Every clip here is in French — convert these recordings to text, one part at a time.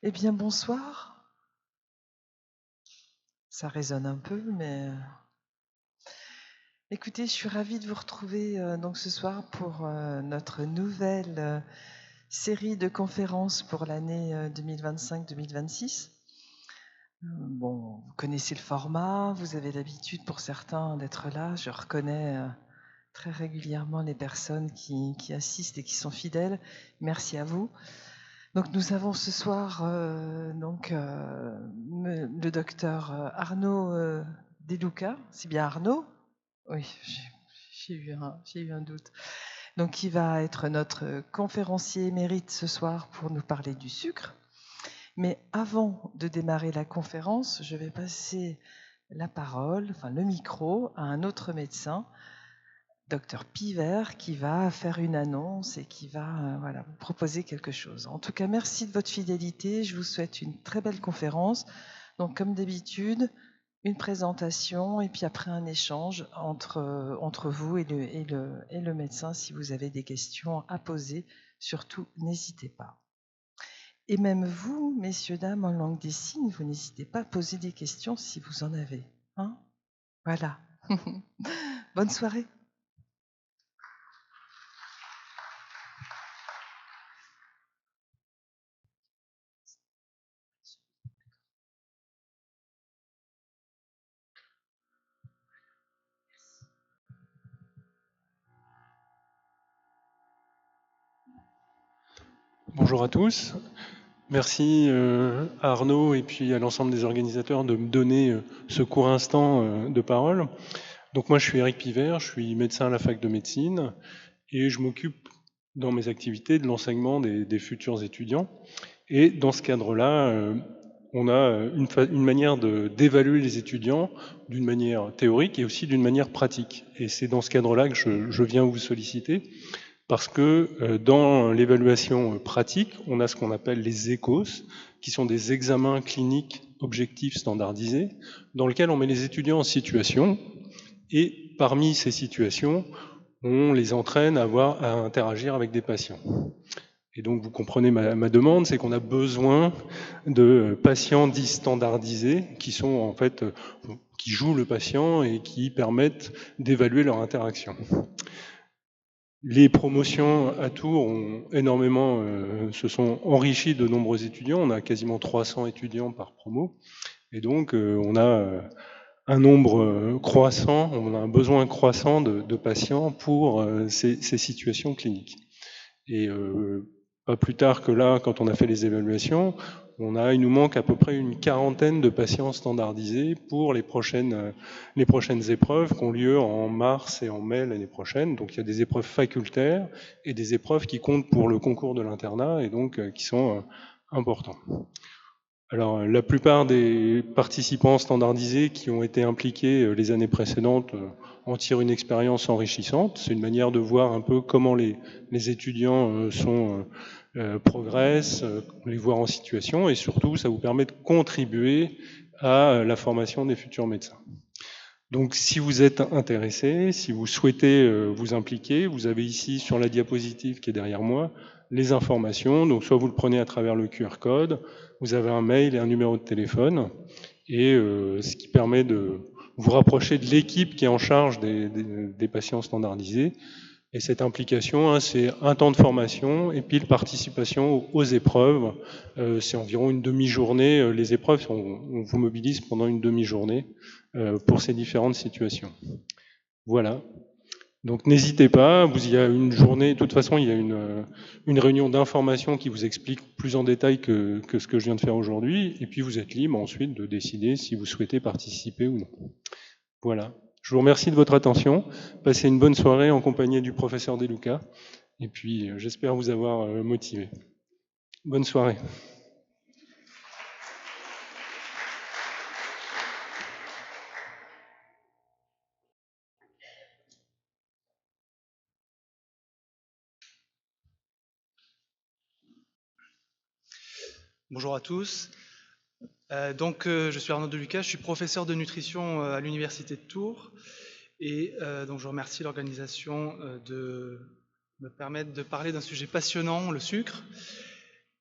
Eh bien, bonsoir. Ça résonne un peu, mais écoutez, je suis ravie de vous retrouver donc ce soir pour notre nouvelle série de conférences pour l'année 2025-2026. Bon, vous connaissez le format, vous avez l'habitude pour certains d'être là. Je reconnais très régulièrement les personnes qui assistent et qui sont fidèles. Merci à vous. Donc nous avons ce soir le docteur Arnaud Deluca. C'est bien Arnaud? Oui, j'ai eu un doute. Donc qui va être notre conférencier émérite ce soir pour nous parler du sucre. Mais avant de démarrer la conférence, je vais passer la parole, enfin le micro, à un autre médecin, docteur Pivert, qui va faire une annonce et qui va voilà, vous proposer quelque chose. En tout cas, merci de votre fidélité. Je vous souhaite une très belle conférence. Donc, comme d'habitude, une présentation et puis après un échange entre vous et le médecin. Si vous avez des questions à poser, surtout, n'hésitez pas. Et même vous, messieurs, dames, en langue des signes, vous n'hésitez pas à poser des questions si vous en avez. Hein? Voilà. Bonne soirée. Bonjour à tous. Merci à Arnaud et puis à l'ensemble des organisateurs de me donner ce court instant de parole. Donc moi je suis Eric Pivert, je suis médecin à la fac de médecine et je m'occupe dans mes activités de l'enseignement des futurs étudiants. Et dans ce cadre-là, on a une manière d'évaluer les étudiants d'une manière théorique et aussi d'une manière pratique. Et c'est dans ce cadre-là que je viens vous solliciter. Parce que dans l'évaluation pratique, on a ce qu'on appelle les ECOS, qui sont des examens cliniques objectifs standardisés, dans lesquels on met les étudiants en situation, et parmi ces situations, on les entraîne à interagir avec des patients. Et donc vous comprenez ma demande, c'est qu'on a besoin de patients dits standardisés, qui sont en fait, qui jouent le patient et qui permettent d'évaluer leur interaction. Les promotions à Tours se sont enrichies de nombreux étudiants. On a quasiment 300 étudiants par promo. Et donc, on a un nombre croissant, on a un besoin croissant de patients pour ces situations cliniques. Et pas plus tard que là, quand on a fait les évaluations, il nous manque à peu près une quarantaine de patients standardisés pour les prochaines épreuves qui ont lieu en mars et en mai l'année prochaine. Donc il y a des épreuves facultaires et des épreuves qui comptent pour le concours de l'internat et donc qui sont importants. Alors la plupart des participants standardisés qui ont été impliqués les années précédentes en tirent une expérience enrichissante. C'est une manière de voir un peu comment les étudiants progressent, les voir en situation, et surtout ça vous permet de contribuer à la formation des futurs médecins. Donc si vous êtes intéressé, si vous souhaitez vous impliquer, vous avez ici sur la diapositive qui est derrière moi les informations. Donc soit vous le prenez à travers le QR code, vous avez un mail et un numéro de téléphone, et ce qui permet de vous rapprocher de l'équipe qui est en charge des patients standardisés. Et cette implication, c'est un temps de formation et puis la participation aux épreuves. C'est environ une demi-journée. Les épreuves, on vous mobilise pendant une demi-journée pour ces différentes situations. Voilà. Donc n'hésitez pas, il y a une journée, de toute façon il y a une réunion d'information qui vous explique plus en détail que ce que je viens de faire aujourd'hui, et puis vous êtes libre ensuite de décider si vous souhaitez participer ou non. Voilà. Je vous remercie de votre attention. Passez une bonne soirée en compagnie du professeur Deluca. Et puis, j'espère vous avoir motivé. Bonne soirée. Bonjour à tous. Je suis Arnaud Deluca, je suis professeur de nutrition à l'Université de Tours. Et donc, je remercie l'organisation de me permettre de parler d'un sujet passionnant, le sucre.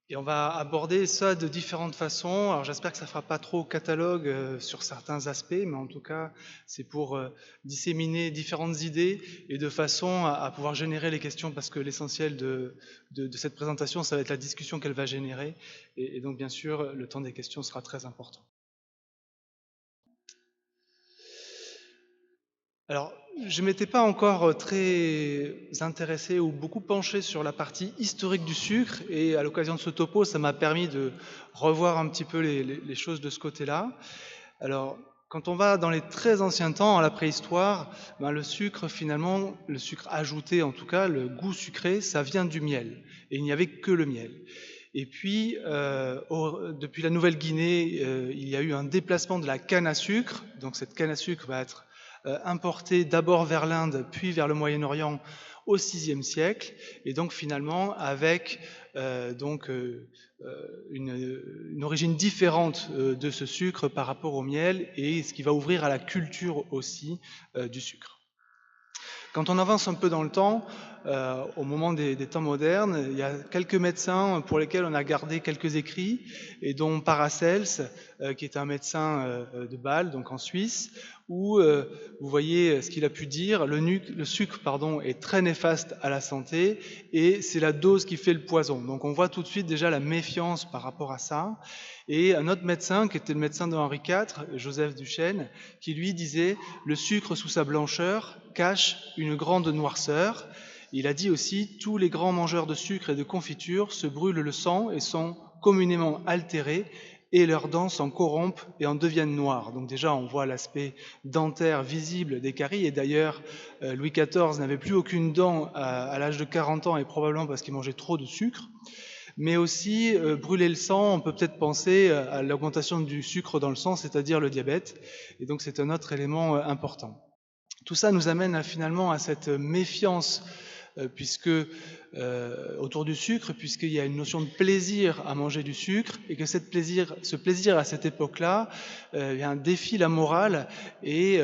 Et on va aborder ça de différentes façons. Alors j'espère que ça ne fera pas trop catalogue sur certains aspects, mais en tout cas, c'est pour disséminer différentes idées et de façon à pouvoir générer les questions, parce que l'essentiel de cette présentation, ça va être la discussion qu'elle va générer. Et donc, bien sûr, le temps des questions sera très important. Alors, je ne m'étais pas encore très intéressé ou beaucoup penché sur la partie historique du sucre, et à l'occasion de ce topo, ça m'a permis de revoir un petit peu les choses de ce côté-là. Alors, quand on va dans les très anciens temps, à la préhistoire, le sucre, finalement, le sucre ajouté en tout cas, le goût sucré, ça vient du miel, et il n'y avait que le miel. Et puis, depuis la Nouvelle-Guinée, il y a eu un déplacement de la canne à sucre, donc cette canne à sucre va être importée d'abord vers l'Inde, puis vers le Moyen-Orient au VIe siècle, et donc finalement avec une origine différente de ce sucre par rapport au miel, et ce qui va ouvrir à la culture aussi du sucre. Quand on avance un peu dans le temps, au moment des temps modernes, il y a quelques médecins pour lesquels on a gardé quelques écrits, et dont Paracelse, qui est un médecin de Bâle, donc en Suisse, où vous voyez ce qu'il a pu dire: le sucre est très néfaste à la santé, et c'est la dose qui fait le poison. Donc on voit tout de suite déjà la méfiance par rapport à ça. Et un autre médecin, qui était le médecin de Henri IV, Joseph Duchesne, qui lui disait: le sucre sous sa blancheur cache une grande noirceur. Il a dit aussi: tous les grands mangeurs de sucre et de confiture se brûlent le sang et sont communément altérés, et leurs dents s'en corrompent et en deviennent noires. Donc déjà, on voit l'aspect dentaire visible des caries, et d'ailleurs, Louis XIV n'avait plus aucune dent à l'âge de 40 ans, et probablement parce qu'il mangeait trop de sucre. Mais aussi, brûler le sang, on peut peut-être penser à l'augmentation du sucre dans le sang, c'est-à-dire le diabète, et donc c'est un autre élément important. Tout ça nous amène finalement à cette méfiance autour du sucre, puisqu'il y a une notion de plaisir à manger du sucre, et que ce plaisir à cette époque-là défie la morale et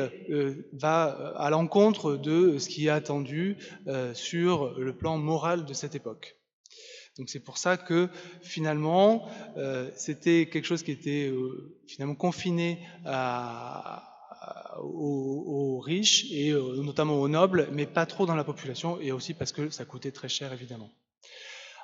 va à l'encontre de ce qui est attendu sur le plan moral de cette époque. Donc c'est pour ça que finalement c'était quelque chose qui était finalement confiné aux riches, et notamment aux nobles, mais pas trop dans la population, et aussi parce que ça coûtait très cher évidemment.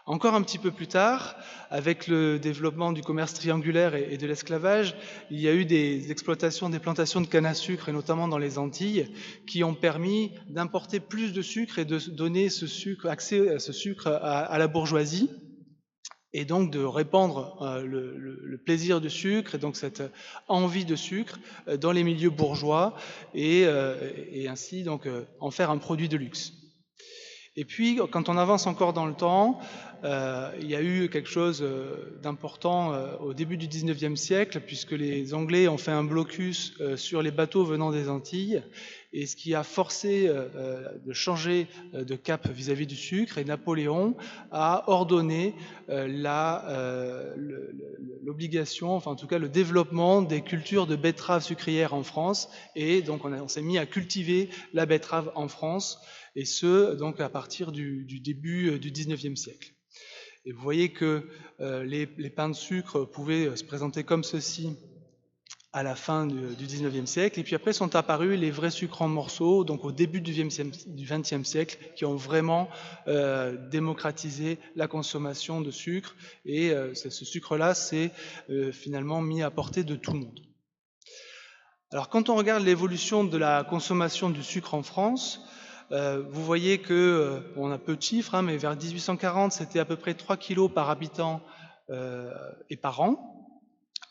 Encore un petit peu plus tard, avec le développement du commerce triangulaire et de l'esclavage, il y a eu des exploitations, des plantations de canne à sucre, et notamment dans les Antilles, qui ont permis d'importer plus de sucre et de donner accès à ce sucre à la bourgeoisie, et donc de répandre le plaisir du sucre, et donc cette envie de sucre dans les milieux bourgeois, et ainsi donc en faire un produit de luxe. Et puis, quand on avance encore dans le temps, il y a eu quelque chose d'important au début du XIXe siècle, puisque les Anglais ont fait un blocus sur les bateaux venant des Antilles, et ce qui a forcé de changer de cap vis-à-vis du sucre, et Napoléon a ordonné l'obligation, enfin en tout cas le développement des cultures de betteraves sucrières en France, et donc on s'est mis à cultiver la betterave en France, et ce, donc à partir du début du XIXe siècle. Et vous voyez que les pains de sucre pouvaient se présenter comme ceci à la fin du XIXe siècle, et puis après sont apparus les vrais sucres en morceaux, donc au début du XXe siècle, qui ont vraiment démocratisé la consommation de sucre, et ce sucre-là s'est finalement mis à portée de tout le monde. Alors quand on regarde l'évolution de la consommation du sucre en France, vous voyez que, on a peu de chiffres, mais vers 1840, c'était à peu près 3 kilos par habitant et par an,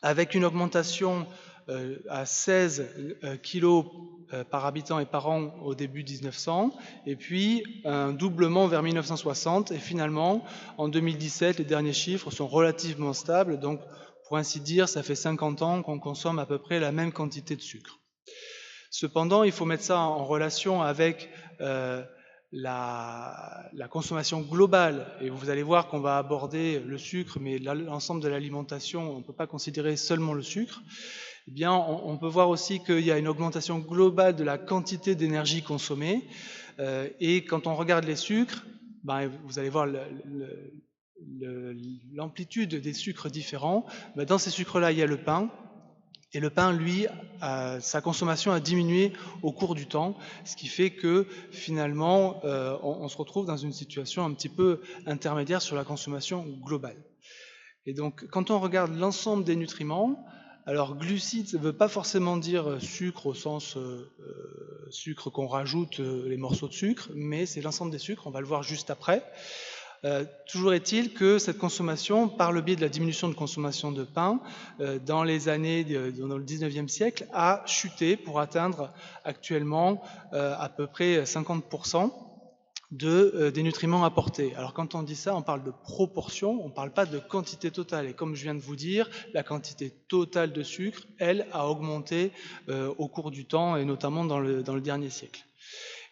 avec une augmentation à 16 kilos par habitant et par an au début 1900, et puis un doublement vers 1960, et finalement, en 2017, les derniers chiffres sont relativement stables, donc pour ainsi dire, ça fait 50 ans qu'on consomme à peu près la même quantité de sucre. Cependant, il faut mettre ça en relation avec la consommation globale, et vous allez voir qu'on va aborder le sucre, mais l'ensemble de l'alimentation, on ne peut pas considérer seulement le sucre. Eh bien, on peut voir aussi qu'il y a une augmentation globale de la quantité d'énergie consommée, et quand on regarde les sucres, vous allez voir l'amplitude des sucres différents, dans ces sucres-là, il y a le pain. Et le pain, lui, sa consommation a diminué au cours du temps, ce qui fait que finalement, on se retrouve dans une situation un petit peu intermédiaire sur la consommation globale. Et donc, quand on regarde l'ensemble des nutriments, alors glucides, ça ne veut pas forcément dire sucre au sens sucre qu'on rajoute les morceaux de sucre, mais c'est l'ensemble des sucres, on va le voir juste après. Toujours est-il que cette consommation, par le biais de la diminution de consommation de pain, dans les années, dans le 19e siècle, a chuté pour atteindre actuellement à peu près 50% des nutriments apportés. Alors quand on dit ça, on parle de proportion, on ne parle pas de quantité totale. Et comme je viens de vous dire, la quantité totale de sucre, elle, a augmenté au cours du temps, et notamment dans le dernier siècle.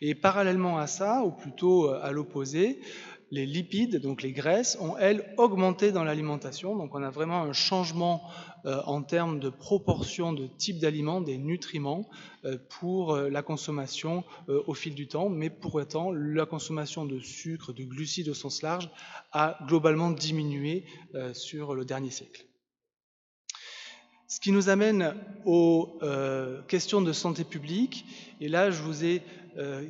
Et parallèlement à ça, ou plutôt à l'opposé, les lipides, donc les graisses, ont elles augmenté dans l'alimentation. Donc on a vraiment un changement en termes de proportion de type d'aliments, des nutriments, pour la consommation au fil du temps. Mais pour autant, la consommation de sucre, de glucides au sens large, a globalement diminué sur le dernier siècle. Ce qui nous amène aux questions de santé publique. Et là, je vous ai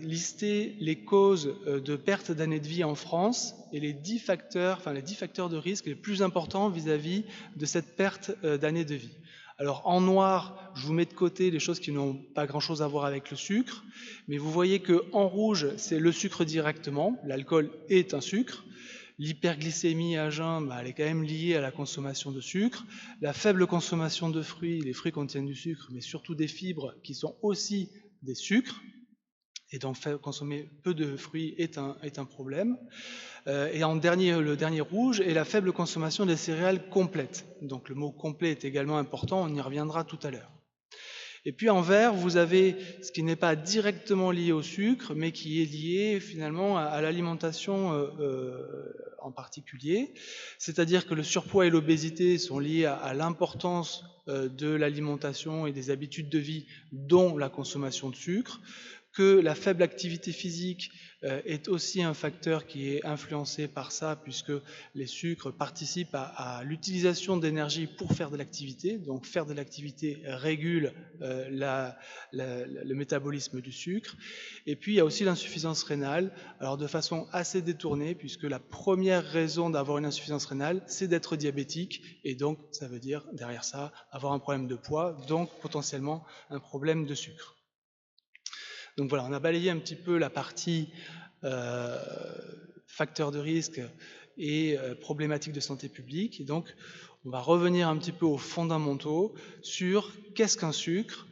listé les causes de perte d'années de vie en France et les 10 facteurs de risque les plus importants vis-à-vis de cette perte d'années de vie. Alors en noir, je vous mets de côté les choses qui n'ont pas grand-chose à voir avec le sucre, mais vous voyez que en rouge, c'est le sucre directement. L'alcool est un sucre. L'hyperglycémie à jeun, elle est quand même liée à la consommation de sucre. La faible consommation de fruits, les fruits contiennent du sucre, mais surtout des fibres qui sont aussi des sucres. Et donc consommer peu de fruits est un problème. Et en dernier, le dernier rouge est la faible consommation des céréales complètes. Donc le mot complet est également important, on y reviendra tout à l'heure. Et puis en vert, vous avez ce qui n'est pas directement lié au sucre, mais qui est lié finalement à l'alimentation en particulier. C'est-à-dire que le surpoids et l'obésité sont liés à l'importance de l'alimentation et des habitudes de vie, dont la consommation de sucre, que la faible activité physique est aussi un facteur qui est influencé par ça, puisque les sucres participent à l'utilisation d'énergie pour faire de l'activité. Donc faire de l'activité régule le métabolisme du sucre. Et puis il y a aussi l'insuffisance rénale, alors de façon assez détournée, puisque la première raison d'avoir une insuffisance rénale, c'est d'être diabétique, et donc ça veut dire derrière ça avoir un problème de poids, donc potentiellement un problème de sucre. Donc voilà, on a balayé un petit peu la partie facteurs de risque et problématiques de santé publique. Et donc, on va revenir un petit peu aux fondamentaux sur qu'est-ce qu'un sucre.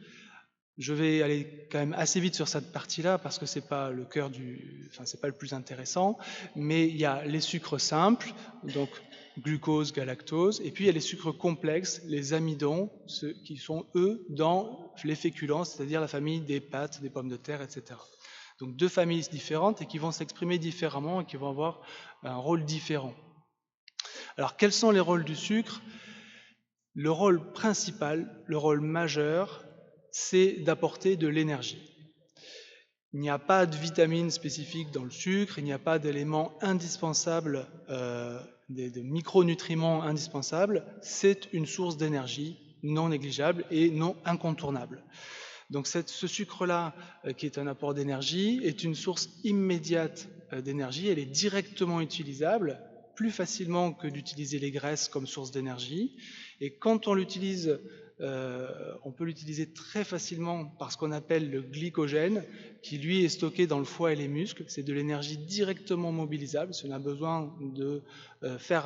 Je vais aller quand même assez vite sur cette partie-là parce que c'est pas le cœur c'est pas le plus intéressant. Mais il y a les sucres simples, donc glucose, galactose, et puis il y a les sucres complexes, les amidons, ceux qui sont eux dans les féculents, c'est-à-dire la famille des pâtes, des pommes de terre, etc. Donc deux familles différentes et qui vont s'exprimer différemment et qui vont avoir un rôle différent. Alors quels sont les rôles du sucre ? Le rôle principal, le rôle majeur, c'est d'apporter de l'énergie. Il n'y a pas de vitamines spécifiques dans le sucre, il n'y a pas d'éléments indispensables, de micronutriments indispensables. C'est une source d'énergie non négligeable et non incontournable. Donc ce sucre-là, qui est un apport d'énergie, est une source immédiate d'énergie. Elle est directement utilisable, plus facilement que d'utiliser les graisses comme source d'énergie. Et quand on l'utilise, on peut l'utiliser très facilement par ce qu'on appelle le glycogène, qui lui est stocké dans le foie et les muscles. C'est de l'énergie directement mobilisable. Si on a besoin de faire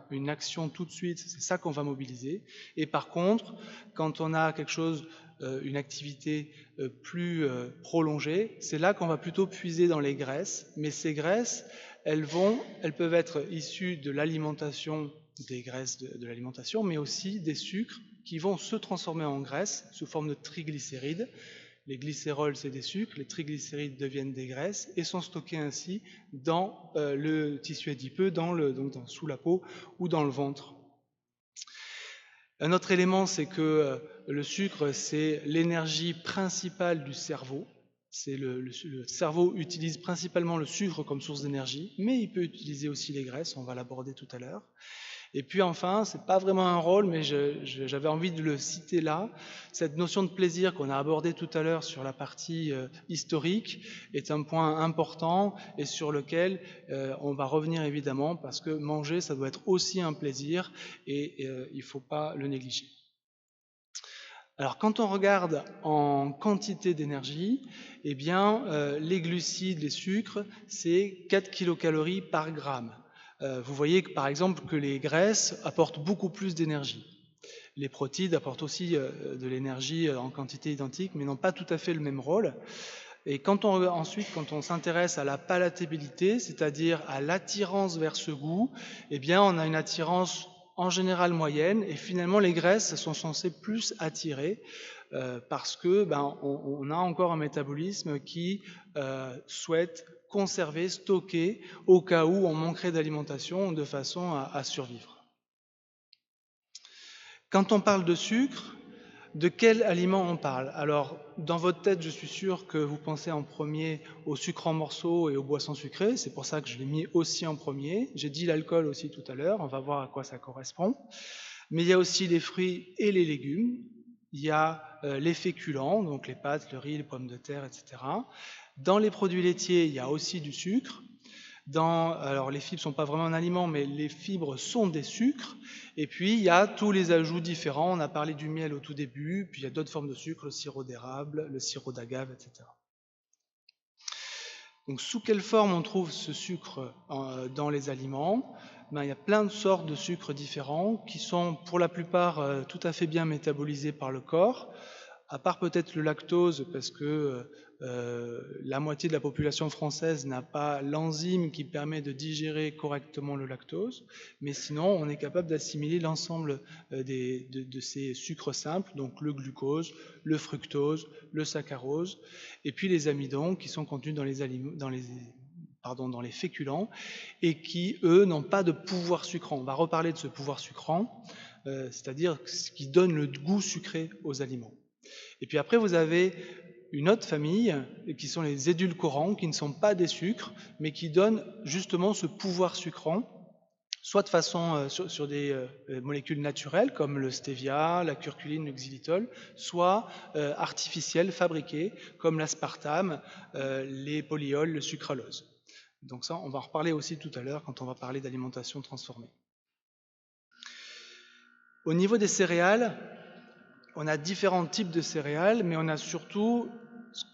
une action tout de suite, c'est ça qu'on va mobiliser. Et par contre, quand on a quelque chose, une activité plus prolongée, c'est là qu'on va plutôt puiser dans les graisses. Mais ces graisses, elles peuvent être issues de l'alimentation, des graisses de l'alimentation, mais aussi des sucres qui vont se transformer en graisse sous forme de triglycérides. Les glycérols, c'est des sucres, les triglycérides deviennent des graisses et sont stockés ainsi dans le tissu adipeux, sous la peau ou dans le ventre. Un autre élément, c'est que le sucre, c'est l'énergie principale du cerveau. Le cerveau utilise principalement le sucre comme source d'énergie, mais il peut utiliser aussi les graisses, on va l'aborder tout à l'heure. Et puis enfin, c'est pas vraiment un rôle, mais j'avais envie de le citer là. Cette notion de plaisir qu'on a abordée tout à l'heure sur la partie historique est un point important et sur lequel on va revenir évidemment parce que manger, ça doit être aussi un plaisir et il ne faut pas le négliger. Alors quand on regarde en quantité d'énergie, eh bien les glucides, les sucres, c'est 4 kilocalories par gramme. Vous voyez que par exemple que les graisses apportent beaucoup plus d'énergie. Les protéines apportent aussi de l'énergie en quantité identique, mais n'ont pas tout à fait le même rôle. Et ensuite, quand on s'intéresse à la palatabilité, c'est-à-dire à l'attirance vers ce goût, eh bien on a une attirance en général moyenne, et finalement les graisses sont censées plus attirer parce que on a encore un métabolisme qui souhaite conserver, stocker au cas où on manquerait d'alimentation de façon à survivre. Quand on parle de sucre, de quel aliment on parle? Alors, dans votre tête, je suis sûr que vous pensez en premier au sucre en morceaux et aux boissons sucrées. C'est pour ça que je l'ai mis aussi en premier. J'ai dit l'alcool aussi tout à l'heure. On va voir à quoi ça correspond. Mais il y a aussi les fruits et les légumes. Il y a les féculents, donc les pâtes, le riz, les pommes de terre, etc. Dans les produits laitiers, il y a aussi du sucre. Alors les fibres ne sont pas vraiment un aliment, mais les fibres sont des sucres. Et puis il y a tous les ajouts différents. On a parlé du miel au tout début, puis il y a d'autres formes de sucre, le sirop d'érable, le sirop d'agave, etc. Donc sous quelle forme on trouve ce sucre dans les aliments? Il y a plein de sortes de sucres différents qui sont pour la plupart tout à fait bien métabolisés par le corps, à part peut-être le lactose, parce que la moitié de la population française n'a pas l'enzyme qui permet de digérer correctement le lactose, mais sinon on est capable d'assimiler l'ensemble de ces sucres simples, donc le glucose, le fructose, le saccharose, et puis les amidons qui sont contenus dans les féculents et qui, eux, n'ont pas de pouvoir sucrant. On va reparler de ce pouvoir sucrant, c'est-à-dire ce qui donne le goût sucré aux aliments. Et puis après, vous avez une autre famille qui sont les édulcorants, qui ne sont pas des sucres, mais qui donnent justement ce pouvoir sucrant, soit de façon sur des molécules naturelles comme le stevia, la curculine, le xylitol, soit artificielles, fabriquées, comme l'aspartame, les polyols, le sucralose. Donc ça, on va en reparler aussi tout à l'heure quand on va parler d'alimentation transformée. Au niveau des céréales, on a différents types de céréales, mais on a surtout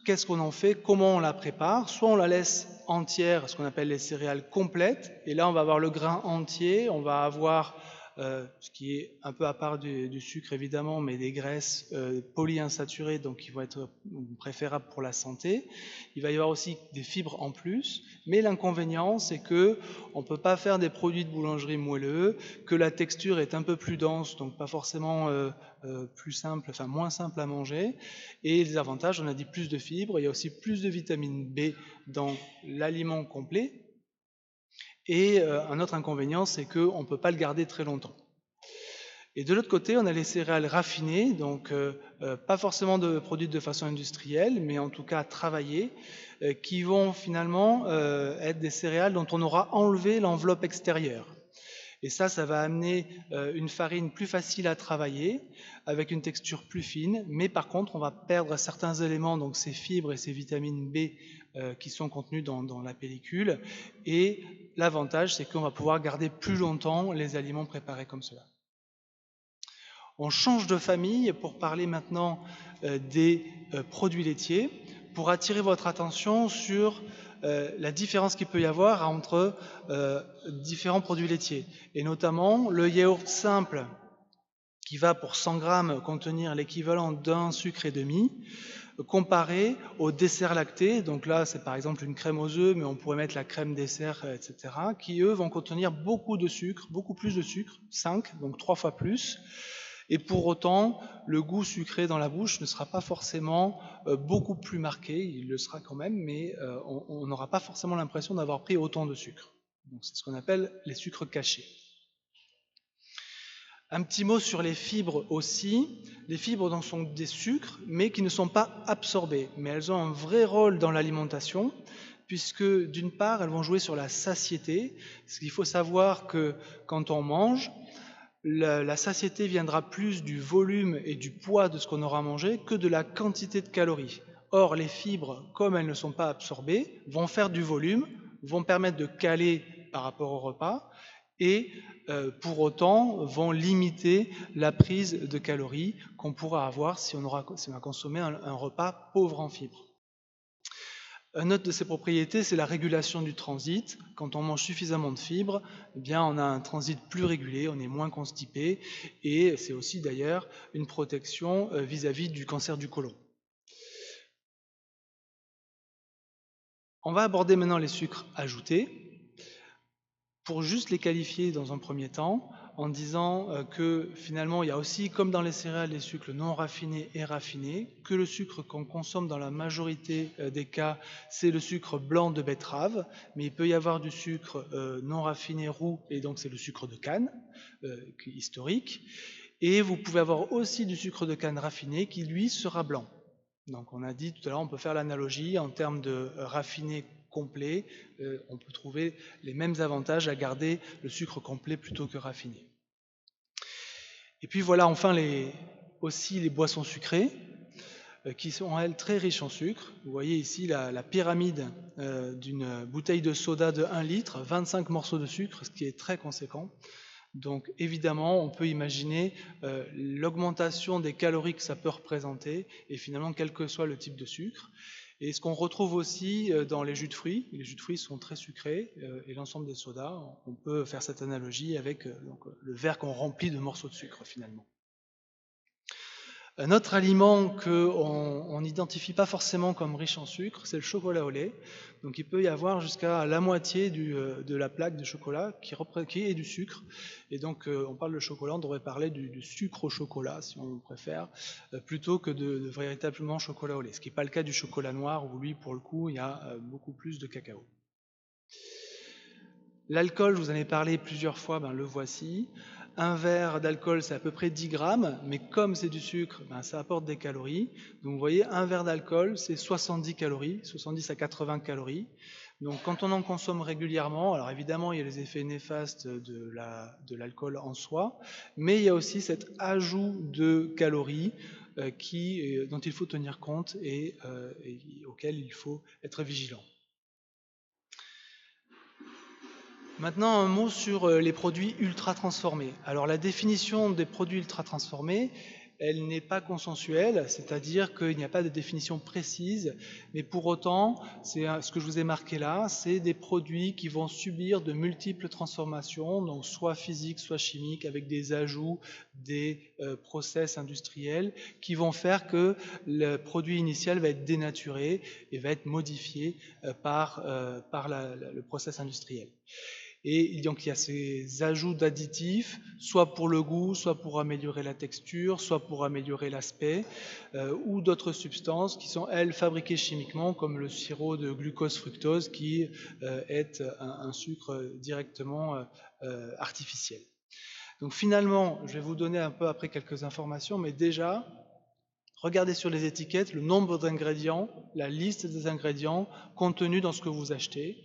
qu'est-ce qu'on en fait, comment on la prépare. Soit on la laisse entière, ce qu'on appelle les céréales complètes, et là on va avoir le grain entier, on va avoir ce qui est un peu à part du sucre évidemment, mais des graisses polyinsaturées, donc qui vont être préférables pour la santé. Il va y avoir aussi des fibres en plus, mais l'inconvénient c'est que on ne peut pas faire des produits de boulangerie moelleux, que la texture est un peu plus dense, donc pas forcément plus simple, enfin moins simple à manger. Et les avantages, on a dit plus de fibres, il y a aussi plus de vitamine B dans l'aliment complet. Et un autre inconvénient, c'est qu'on ne peut pas le garder très longtemps. Et de l'autre côté, on a les céréales raffinées, donc pas forcément produites de façon industrielle, mais en tout cas travaillées, qui vont finalement être des céréales dont on aura enlevé l'enveloppe extérieure. Et ça va amener une farine plus facile à travailler, avec une texture plus fine, mais par contre, on va perdre certains éléments, donc ces fibres et ces vitamines B qui sont contenues dans la pellicule. Et l'avantage, c'est qu'on va pouvoir garder plus longtemps les aliments préparés comme cela. On change de famille pour parler maintenant des produits laitiers, pour attirer votre attention sur la différence qu'il peut y avoir entre différents produits laitiers, et notamment le yaourt simple qui va pour 100 grammes contenir l'équivalent d'un sucre et demi, comparé au dessert lacté, donc là c'est par exemple une crème aux œufs, mais on pourrait mettre la crème dessert, etc., qui eux vont contenir beaucoup de sucre, beaucoup plus de sucre, 5, donc 3 fois plus. Et pour autant, le goût sucré dans la bouche ne sera pas forcément beaucoup plus marqué, il le sera quand même, mais on n'aura pas forcément l'impression d'avoir pris autant de sucre. Donc c'est ce qu'on appelle les sucres cachés. Un petit mot sur les fibres aussi. Les fibres donc, sont des sucres, mais qui ne sont pas absorbés. Mais elles ont un vrai rôle dans l'alimentation, puisque d'une part, elles vont jouer sur la satiété. Parce qu'il faut savoir que quand on mange, la satiété viendra plus du volume et du poids de ce qu'on aura mangé que de la quantité de calories. Or, les fibres, comme elles ne sont pas absorbées, vont faire du volume, vont permettre de caler par rapport au repas, et pour autant vont limiter la prise de calories qu'on pourra avoir si on a consommé un repas pauvre en fibres. Une autre de ses propriétés, c'est la régulation du transit. Quand on mange suffisamment de fibres, eh bien, on a un transit plus régulé, on est moins constipé, et c'est aussi d'ailleurs une protection vis-à-vis du cancer du côlon. On va aborder maintenant les sucres ajoutés, pour juste les qualifier dans un premier temps, en disant que finalement il y a aussi, comme dans les céréales, les sucres non raffinés et raffinés, que le sucre qu'on consomme dans la majorité des cas, c'est le sucre blanc de betterave, mais il peut y avoir du sucre non raffiné roux, et donc c'est le sucre de canne, historique, et vous pouvez avoir aussi du sucre de canne raffiné qui lui sera blanc. Donc on a dit tout à l'heure, on peut faire l'analogie en termes de raffiné complet, on peut trouver les mêmes avantages à garder le sucre complet plutôt que raffiné. Et puis voilà enfin aussi les boissons sucrées, qui sont elles très riches en sucre. Vous voyez ici la pyramide d'une bouteille de soda de 1 litre, 25 morceaux de sucre, ce qui est très conséquent. Donc évidemment, on peut imaginer l'augmentation des calories que ça peut représenter, et finalement, quel que soit le type de sucre. Et ce qu'on retrouve aussi dans les jus de fruits sont très sucrés, et l'ensemble des sodas, on peut faire cette analogie avec le verre qu'on remplit de morceaux de sucre finalement. Un autre aliment qu'on n'identifie pas forcément comme riche en sucre, c'est le chocolat au lait. Donc il peut y avoir jusqu'à la moitié de la plaque de chocolat qui est du sucre. Et donc on parle de chocolat, on devrait parler du sucre au chocolat, si on préfère, plutôt que de véritablement chocolat au lait. Ce qui n'est pas le cas du chocolat noir, où lui, pour le coup, il y a beaucoup plus de cacao. L'alcool, je vous en ai parlé plusieurs fois, le voici. Un verre d'alcool, c'est à peu près 10 grammes, mais comme c'est du sucre, ça apporte des calories. Donc vous voyez, un verre d'alcool, c'est 70 calories, 70 à 80 calories. Donc quand on en consomme régulièrement, alors évidemment, il y a les effets néfastes de l'alcool en soi, mais il y a aussi cet ajout de calories dont il faut tenir compte et auquel il faut être vigilant. Maintenant, un mot sur les produits ultra transformés. Alors la définition des produits ultra transformés, elle n'est pas consensuelle, c'est-à-dire qu'il n'y a pas de définition précise, mais pour autant, c'est ce que je vous ai marqué là, c'est des produits qui vont subir de multiples transformations, donc soit physiques, soit chimiques, avec des ajouts, des process industriels, qui vont faire que le produit initial va être dénaturé et va être modifié par le process industriel. Et donc il y a ces ajouts d'additifs, soit pour le goût, soit pour améliorer la texture, soit pour améliorer l'aspect, ou d'autres substances qui sont, elles, fabriquées chimiquement, comme le sirop de glucose-fructose, qui est un sucre directement artificiel. Donc finalement, je vais vous donner un peu après quelques informations, mais déjà, regardez sur les étiquettes le nombre d'ingrédients, la liste des ingrédients contenus dans ce que vous achetez.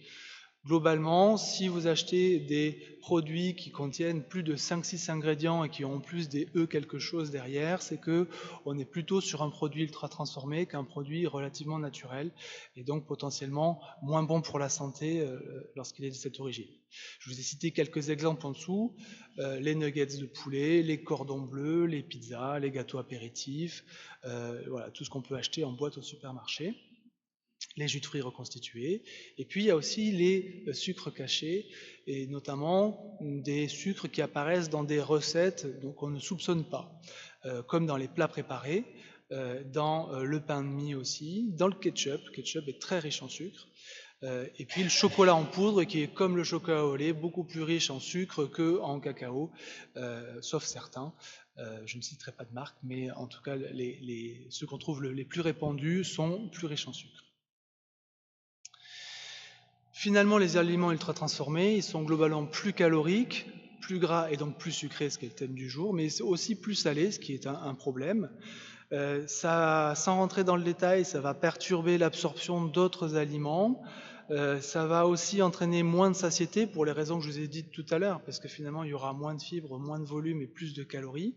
Globalement, si vous achetez des produits qui contiennent plus de 5-6 ingrédients et qui ont en plus des E quelque chose derrière, c'est qu'on est plutôt sur un produit ultra transformé qu'un produit relativement naturel et donc potentiellement moins bon pour la santé lorsqu'il est de cette origine. Je vous ai cité quelques exemples en dessous, les nuggets de poulet, les cordons bleus, les pizzas, les gâteaux apéritifs, voilà, tout ce qu'on peut acheter en boîte au supermarché. Les jus de fruits reconstitués, et puis il y a aussi les sucres cachés, et notamment des sucres qui apparaissent dans des recettes qu'on ne soupçonne pas, comme dans les plats préparés, dans le pain de mie aussi, dans le ketchup. Le ketchup est très riche en sucre, et puis le chocolat en poudre qui est comme le chocolat au lait, beaucoup plus riche en sucre qu'en cacao, sauf certains. Je ne citerai pas de marque, mais en tout cas ceux qu'on trouve les plus répandus sont plus riches en sucre. Finalement, les aliments ultra transformés, ils sont globalement plus caloriques, plus gras et donc plus sucré, ce qui est le thème du jour, mais c'est aussi plus salé, ce qui est un problème. Ça, sans rentrer dans le détail, ça va perturber l'absorption d'autres aliments. Ça va aussi entraîner moins de satiété pour les raisons que je vous ai dites tout à l'heure, parce que finalement il y aura moins de fibres, moins de volume et plus de calories.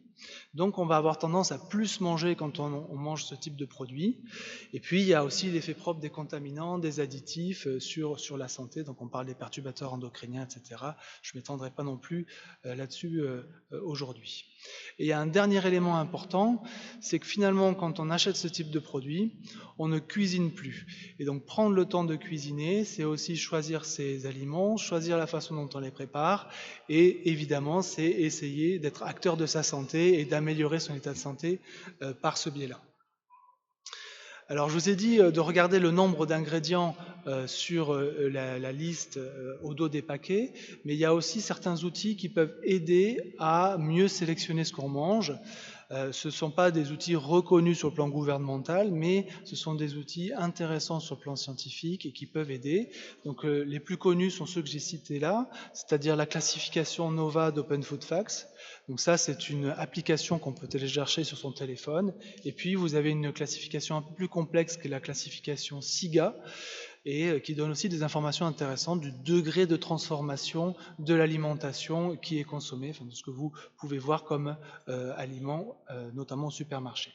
Donc on va avoir tendance à plus manger quand on mange ce type de produit. Et puis il y a aussi l'effet propre des contaminants, des additifs sur la santé. Donc on parle des perturbateurs endocriniens, etc. Je ne m'étendrai pas non plus là-dessus aujourd'hui. Et il y a un dernier élément important, c'est que finalement quand on achète ce type de produit, on ne cuisine plus. Et donc prendre le temps de cuisiner, c'est aussi choisir ses aliments, choisir la façon dont on les prépare, et évidemment c'est essayer d'être acteur de sa santé et d'améliorer son état de santé par ce biais-là. Alors je vous ai dit de regarder le nombre d'ingrédients sur la liste au dos des paquets, mais il y a aussi certains outils qui peuvent aider à mieux sélectionner ce qu'on mange. Ce ne sont pas des outils reconnus sur le plan gouvernemental, mais ce sont des outils intéressants sur le plan scientifique et qui peuvent aider. Donc les plus connus sont ceux que j'ai cités là, c'est-à-dire la classification NOVA d'Open Food Facts. Donc ça, c'est une application qu'on peut télécharger sur son téléphone. Et puis vous avez une classification un peu plus complexe qui est la classification SIGA, et qui donne aussi des informations intéressantes du degré de transformation de l'alimentation qui est consommée, enfin, de ce que vous pouvez voir comme aliment, notamment au supermarché.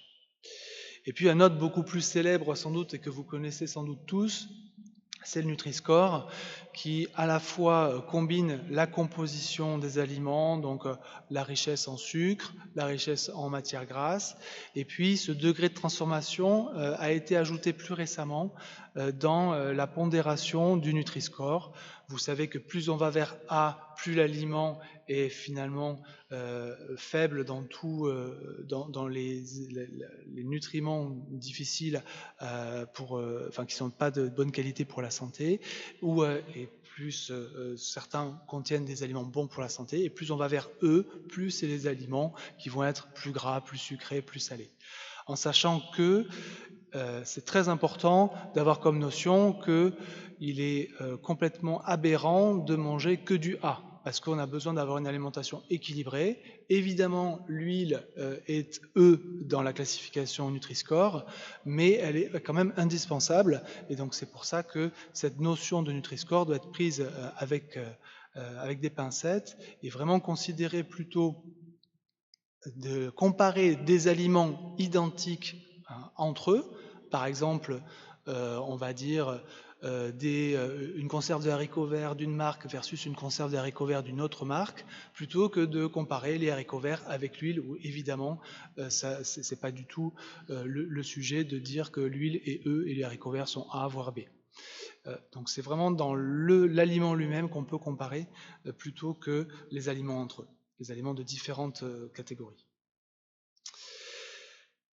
Et puis un autre beaucoup plus célèbre sans doute et que vous connaissez sans doute tous, c'est le Nutri-Score qui à la fois combine la composition des aliments, donc la richesse en sucre, la richesse en matières grasses, et puis ce degré de transformation a été ajouté plus récemment dans la pondération du Nutri-Score. Vous savez que plus on va vers A, plus l'aliment est finalement faible dans dans les nutriments difficiles qui ne sont pas de bonne qualité pour la santé, et plus certains contiennent des aliments bons pour la santé, et plus on va vers E, plus c'est les aliments qui vont être plus gras, plus sucrés, plus salés. En sachant que c'est très important d'avoir comme notion qu'il est complètement aberrant de manger que du A, parce qu'on a besoin d'avoir une alimentation équilibrée. Évidemment, l'huile est E dans la classification Nutri-Score, mais elle est quand même indispensable, et donc c'est pour ça que cette notion de Nutri-Score doit être prise avec des pincettes, et vraiment considérer plutôt de comparer des aliments identiques entre eux. Par exemple, on va dire une conserve de haricots verts d'une marque versus une conserve de haricots verts d'une autre marque, plutôt que de comparer les haricots verts avec l'huile, où évidemment, c'est pas du tout le sujet de dire que l'huile est E et les haricots verts sont A voire B. Donc c'est vraiment dans l'aliment lui-même qu'on peut comparer plutôt que les aliments entre eux, les aliments de différentes catégories.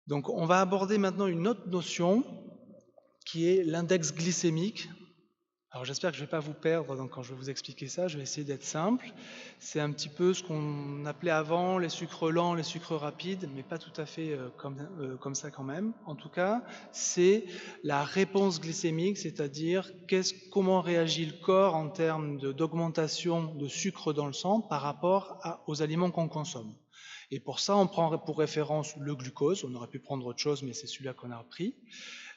Donc on va aborder maintenant une autre notion qui est l'index glycémique. Alors j'espère que je ne vais pas vous perdre donc quand je vais vous expliquer ça, je vais essayer d'être simple. C'est un petit peu ce qu'on appelait avant les sucres lents, les sucres rapides, mais pas tout à fait comme ça quand même. En tout cas, c'est la réponse glycémique, c'est-à-dire comment réagit le corps en termes d'augmentation de sucre dans le sang par rapport aux aliments qu'on consomme. Et pour ça, on prend pour référence le glucose. On aurait pu prendre autre chose, mais c'est celui-là qu'on a repris,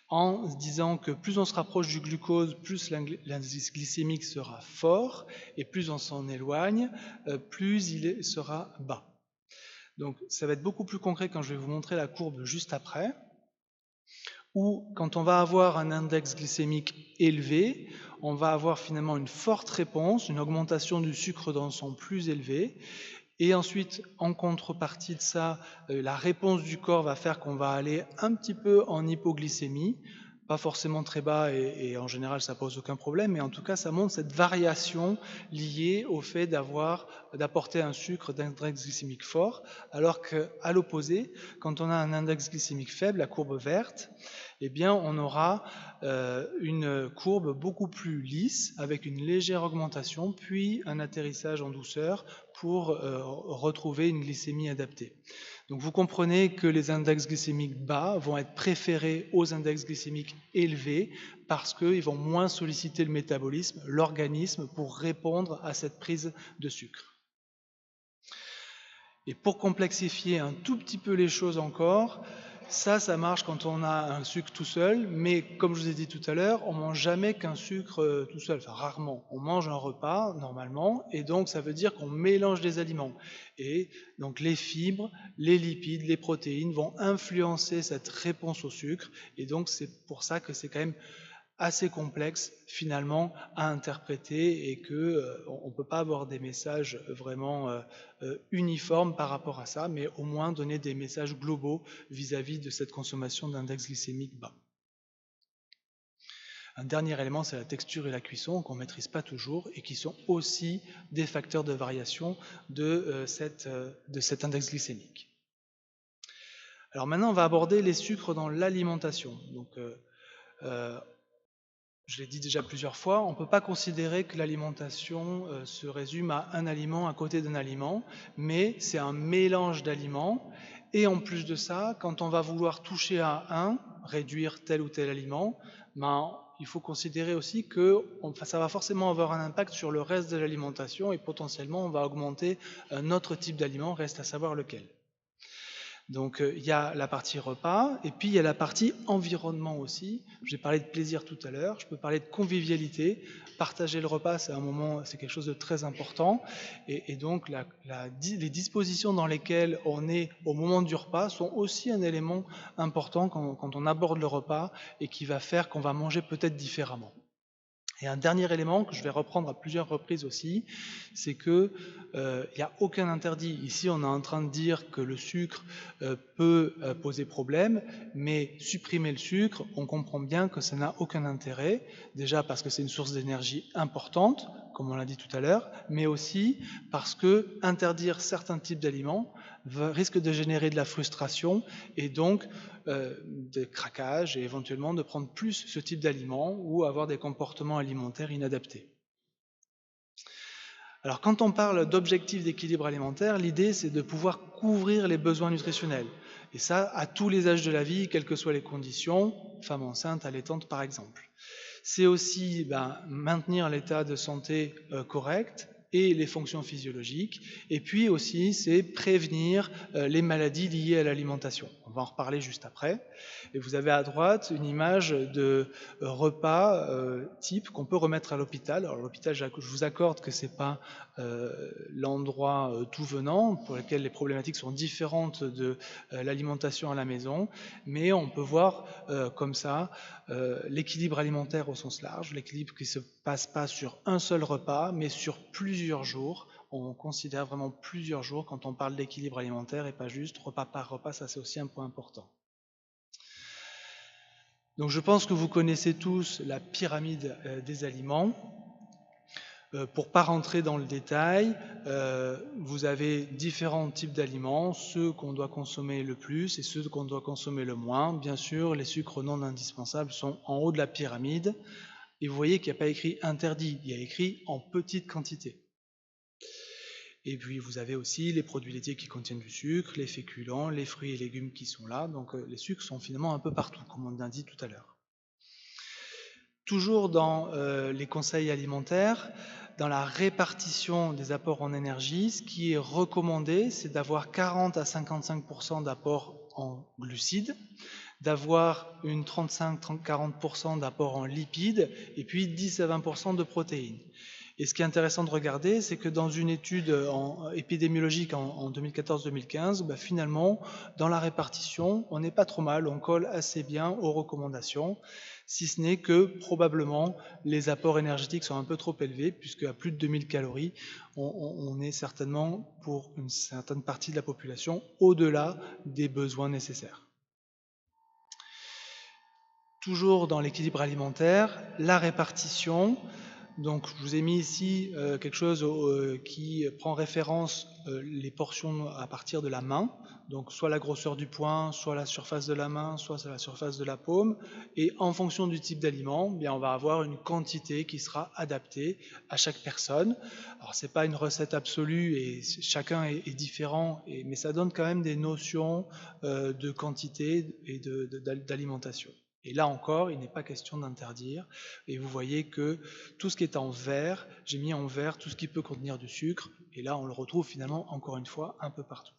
en se disant que plus on se rapproche du glucose, plus l'indice glycémique sera fort, et plus on s'en éloigne, plus il sera bas. Donc ça va être beaucoup plus concret quand je vais vous montrer la courbe juste après, où quand on va avoir un index glycémique élevé, on va avoir finalement une forte réponse, une augmentation du sucre dans le sang plus élevée. Et ensuite, en contrepartie de ça, la réponse du corps va faire qu'on va aller un petit peu en hypoglycémie, pas forcément très bas et en général ça pose aucun problème, mais en tout cas ça montre cette variation liée au fait d'apporter un sucre d'index glycémique fort, alors qu'à l'opposé, quand on a un index glycémique faible, la courbe verte, eh bien on aura une courbe beaucoup plus lisse avec une légère augmentation, puis un atterrissage en douceur pour retrouver une glycémie adaptée. Donc vous comprenez que les index glycémiques bas vont être préférés aux index glycémiques élevés parce qu'ils vont moins solliciter le métabolisme, l'organisme, pour répondre à cette prise de sucre. Et pour complexifier un tout petit peu les choses encore, ça marche quand on a un sucre tout seul, mais comme je vous ai dit tout à l'heure, on mange jamais qu'un sucre tout seul, enfin rarement. On mange un repas normalement, et donc ça veut dire qu'on mélange des aliments. Et donc les fibres, les lipides, les protéines vont influencer cette réponse au sucre, et donc c'est pour ça que c'est quand même assez complexe finalement à interpréter et que on ne peut pas avoir des messages vraiment uniformes par rapport à ça, mais au moins donner des messages globaux vis-à-vis de cette consommation d'index glycémique bas. Un dernier élément, c'est la texture et la cuisson qu'on ne maîtrise pas toujours et qui sont aussi des facteurs de variation de cet index glycémique. Alors maintenant, on va aborder les sucres dans l'alimentation. Donc, je l'ai dit déjà plusieurs fois, on ne peut pas considérer que l'alimentation se résume à un aliment à côté d'un aliment, mais c'est un mélange d'aliments. Et en plus de ça, quand on va vouloir toucher à réduire tel ou tel aliment, il faut considérer aussi que ça va forcément avoir un impact sur le reste de l'alimentation et potentiellement on va augmenter un autre type d'aliment, reste à savoir lequel. Donc il y a la partie repas et puis il y a la partie environnement aussi. J'ai parlé de plaisir tout à l'heure, je peux parler de convivialité. Partager le repas, c'est quelque chose de très important. Et donc les dispositions dans lesquelles on est au moment du repas sont aussi un élément important quand on aborde le repas et qui va faire qu'on va manger peut-être différemment. Et un dernier élément que je vais reprendre à plusieurs reprises aussi, c'est que il n'y a aucun interdit. Ici, on est en train de dire que le sucre peut poser problème, mais supprimer le sucre, on comprend bien que ça n'a aucun intérêt. Déjà parce que c'est une source d'énergie importante, comme on l'a dit tout à l'heure, mais aussi parce que interdire certains types d'aliments risque de générer de la frustration et donc des craquages et éventuellement de prendre plus ce type d'aliments ou avoir des comportements alimentaires inadaptés. Alors quand on parle d'objectifs d'équilibre alimentaire, l'idée c'est de pouvoir couvrir les besoins nutritionnels. Et ça à tous les âges de la vie, quelles que soient les conditions, femme enceinte, allaitante par exemple. C'est aussi maintenir l'état de santé correct et les fonctions physiologiques. Et puis aussi, c'est prévenir les maladies liées à l'alimentation. On va en reparler juste après. Et vous avez à droite une image de repas type qu'on peut remettre à l'hôpital. Alors l'hôpital, je vous accorde que c'est pas l'endroit tout venant, pour lequel les problématiques sont différentes de l'alimentation à la maison, mais on peut voir comme ça l'équilibre alimentaire au sens large, l'équilibre qui ne se passe pas sur un seul repas, mais sur plusieurs jours. On considère vraiment plusieurs jours quand on parle d'équilibre alimentaire et pas juste repas par repas, ça c'est aussi un point important. Donc je pense que vous connaissez tous la pyramide des aliments. Pour ne pas rentrer dans le détail, vous avez différents types d'aliments, ceux qu'on doit consommer le plus et ceux qu'on doit consommer le moins. Bien sûr, les sucres non indispensables sont en haut de la pyramide. Et vous voyez qu'il n'y a pas écrit interdit, il y a écrit en petite quantité. Et puis vous avez aussi les produits laitiers qui contiennent du sucre, les féculents, les fruits et légumes qui sont là. Donc les sucres sont finalement un peu partout, comme on l'a dit tout à l'heure. Toujours dans les conseils alimentaires, dans la répartition des apports en énergie, ce qui est recommandé, c'est d'avoir 40 à 55% d'apport en glucides, d'avoir une 35-40% d'apport en lipides et puis 10 à 20% de protéines. Et ce qui est intéressant de regarder, c'est que dans une étude épidémiologique en 2014-2015, finalement, dans la répartition, on n'est pas trop mal, on colle assez bien aux recommandations, si ce n'est que probablement les apports énergétiques sont un peu trop élevés, puisque à plus de 2000 calories, on est certainement, pour une certaine partie de la population, au-delà des besoins nécessaires. Toujours dans l'équilibre alimentaire, la répartition. Donc je vous ai mis ici quelque chose qui prend référence les portions à partir de la main, donc soit la grosseur du poing, soit la surface de la main, soit la surface de la paume, et en fonction du type d'aliment, on va avoir une quantité qui sera adaptée à chaque personne. Alors c'est pas une recette absolue et chacun est différent, mais ça donne quand même des notions de quantité et d'alimentation. Et là encore, il n'est pas question d'interdire. Et vous voyez que tout ce qui est en vert, j'ai mis en vert tout ce qui peut contenir du sucre, Et là, on le retrouve finalement, encore une fois, un peu partout.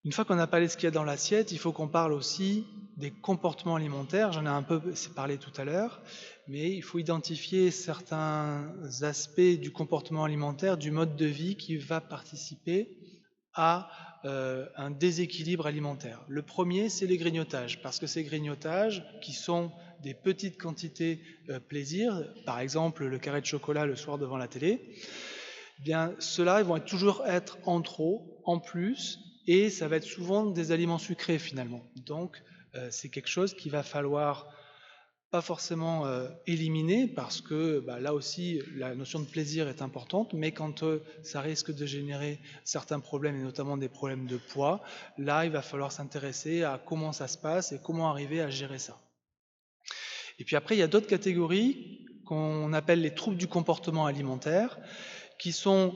Une fois qu'on a parlé de ce qu'il y a dans l'assiette, il faut qu'on parle aussi des comportements alimentaires. J'en ai un peu parlé tout à l'heure, mais il faut identifier certains aspects du comportement alimentaire, du mode de vie qui va participer à un déséquilibre alimentaire. Le premier, c'est les grignotages, parce que ces grignotages, qui sont des petites quantités plaisir, par exemple le carré de chocolat le soir devant la télé, eh bien ceux-là, ils vont toujours être en trop, en plus, et ça va être souvent des aliments sucrés finalement. Donc c'est quelque chose qu'il va falloir pas forcément éliminer, parce que là aussi la notion de plaisir est importante, mais quand ça risque de générer certains problèmes, et notamment des problèmes de poids, là il va falloir s'intéresser à comment ça se passe et comment arriver à gérer ça. Et puis après, il y a d'autres catégories qu'on appelle les troubles du comportement alimentaire, qui sont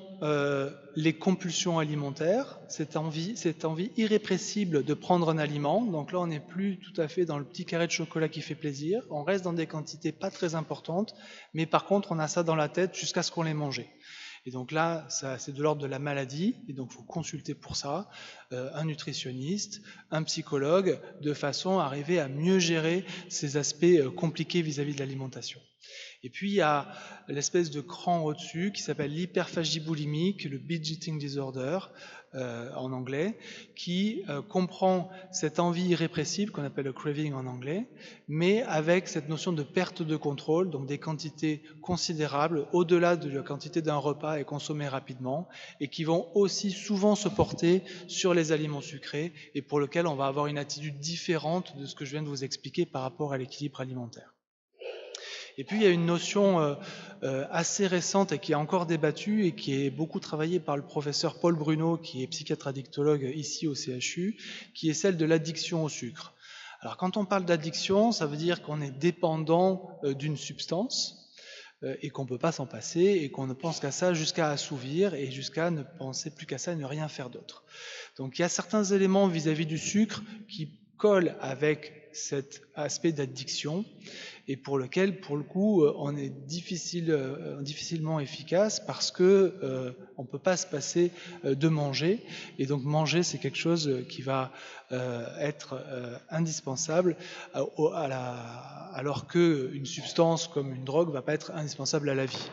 les compulsions alimentaires, cette envie irrépressible de prendre un aliment. Donc là, on n'est plus tout à fait dans le petit carré de chocolat qui fait plaisir, on reste dans des quantités pas très importantes, mais par contre, on a ça dans la tête jusqu'à ce qu'on l'ait mangé. Et donc là, c'est de l'ordre de la maladie, et donc il faut consulter pour ça un nutritionniste, un psychologue, de façon à arriver à mieux gérer ces aspects compliqués vis-à-vis de l'alimentation. Et puis il y a l'espèce de cran au-dessus qui s'appelle l'hyperphagie boulimique, le binge eating disorder en anglais, qui comprend cette envie irrépressible qu'on appelle le craving en anglais, mais avec cette notion de perte de contrôle, donc des quantités considérables, au-delà de la quantité d'un repas et consommées rapidement, et qui vont aussi souvent se porter sur les aliments sucrés, et pour lequel on va avoir une attitude différente de ce que je viens de vous expliquer par rapport à l'équilibre alimentaire. Et puis il y a une notion assez récente et qui est encore débattue et qui est beaucoup travaillée par le professeur Paul Bruno, qui est psychiatre addictologue ici au CHU, qui est celle de l'addiction au sucre. Alors quand on parle d'addiction, ça veut dire qu'on est dépendant d'une substance et qu'on ne peut pas s'en passer et qu'on ne pense qu'à ça jusqu'à assouvir et jusqu'à ne penser plus qu'à ça et ne rien faire d'autre. Donc il y a certains éléments vis-à-vis du sucre qui collent avec cet aspect d'addiction et pour lequel, pour le coup, on est difficilement efficace parce que on ne peut pas se passer de manger. Et donc manger, c'est quelque chose qui va être indispensable, alors qu'une substance comme une drogue ne va pas être indispensable à la vie.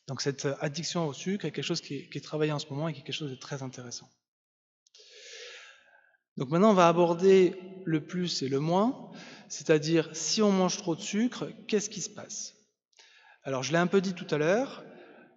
Donc cette addiction au sucre est quelque chose qui est travaillé en ce moment et qui est quelque chose de très intéressant. Donc maintenant, on va aborder le plus et le moins, c'est-à-dire si on mange trop de sucre, qu'est-ce qui se passe? Alors je l'ai un peu dit tout à l'heure,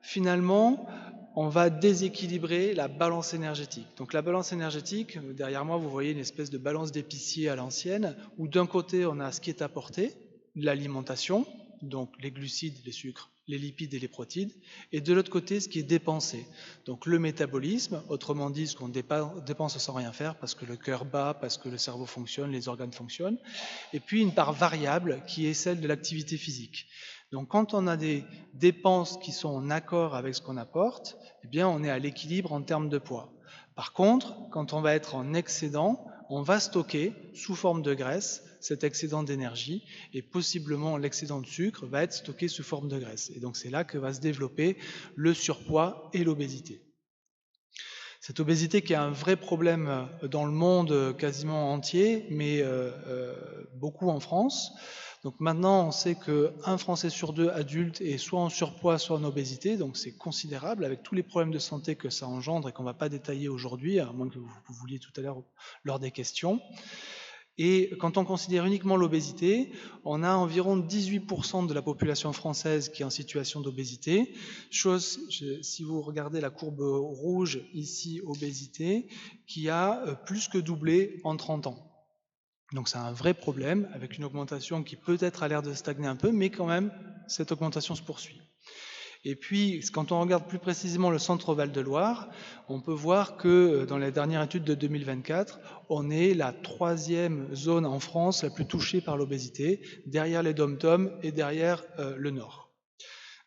finalement, on va déséquilibrer la balance énergétique. Donc la balance énergétique, derrière moi, vous voyez une espèce de balance d'épicier à l'ancienne, où d'un côté, on a ce qui est apporté, l'alimentation, donc les glucides, les sucres, les lipides et les protéines, et de l'autre côté, ce qui est dépensé. Donc le métabolisme, autrement dit, ce qu'on dépense sans rien faire, parce que le cœur bat, parce que le cerveau fonctionne, les organes fonctionnent, et puis une part variable qui est celle de l'activité physique. Donc quand on a des dépenses qui sont en accord avec ce qu'on apporte, eh bien on est à l'équilibre en termes de poids. Par contre, quand on va être en excédent, on va stocker sous forme de graisse cet excédent d'énergie et possiblement l'excédent de sucre va être stocké sous forme de graisse. Et donc c'est là que va se développer le surpoids et l'obésité. Cette obésité qui est un vrai problème dans le monde quasiment entier, mais beaucoup en France. Donc maintenant, on sait qu'un Français sur deux adultes est soit en surpoids, soit en obésité, donc c'est considérable avec tous les problèmes de santé que ça engendre et qu'on ne va pas détailler aujourd'hui, à moins que vous vouliez tout à l'heure lors des questions. Et quand on considère uniquement l'obésité, on a environ 18% de la population française qui est en situation d'obésité. Si vous regardez la courbe rouge ici, obésité, qui a plus que doublé en 30 ans. Donc c'est un vrai problème, avec une augmentation qui peut-être a l'air de stagner un peu, mais quand même, cette augmentation se poursuit. Et puis, quand on regarde plus précisément le centre Val-de-Loire, on peut voir que dans la dernière étude de 2024, on est la 3e zone en France la plus touchée par l'obésité, derrière les DOM-TOM et derrière le Nord.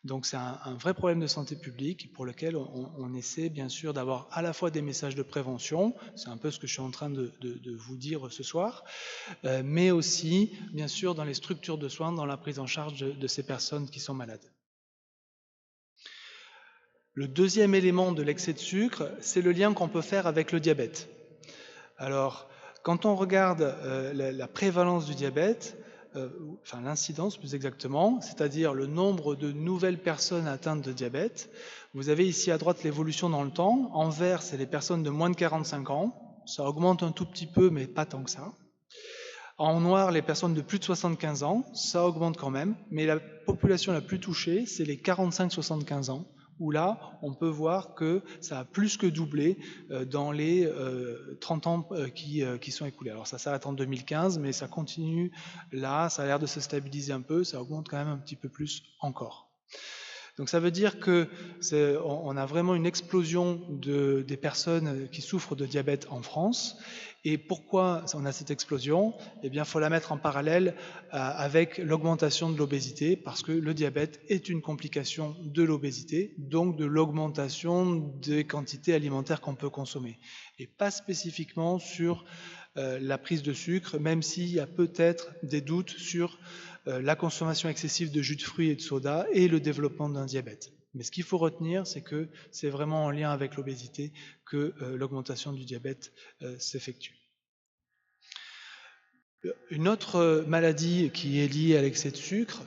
Donc c'est un vrai problème de santé publique pour lequel on essaie bien sûr d'avoir à la fois des messages de prévention, c'est un peu ce que je suis en train de vous dire ce soir, mais aussi bien sûr dans les structures de soins, dans la prise en charge de ces personnes qui sont malades. Le deuxième élément de l'excès de sucre, c'est le lien qu'on peut faire avec le diabète. Alors, quand on regarde la prévalence du diabète, enfin l'incidence plus exactement, c'est-à-dire le nombre de nouvelles personnes atteintes de diabète, vous avez ici à droite l'évolution dans le temps. En vert, c'est les personnes de moins de 45 ans. Ça augmente un tout petit peu, mais pas tant que ça. En noir, les personnes de plus de 75 ans, ça augmente quand même, mais la population la plus touchée, c'est les 45-75 ans, où là, on peut voir que ça a plus que doublé dans les 30 ans qui sont écoulés. Alors ça s'arrête en 2015, mais ça continue là, ça a l'air de se stabiliser un peu, ça augmente quand même un petit peu plus encore. Donc ça veut dire que on a vraiment une explosion des personnes qui souffrent de diabète en France. Et pourquoi on a cette explosion? Eh bien, il faut la mettre en parallèle avec l'augmentation de l'obésité, parce que le diabète est une complication de l'obésité, donc de l'augmentation des quantités alimentaires qu'on peut consommer. Et pas spécifiquement sur la prise de sucre, même s'il y a peut-être des doutes sur la consommation excessive de jus de fruits et de soda et le développement d'un diabète. Mais ce qu'il faut retenir, c'est que c'est vraiment en lien avec l'obésité que l'augmentation du diabète s'effectue. Une autre maladie qui est liée à l'excès de sucre,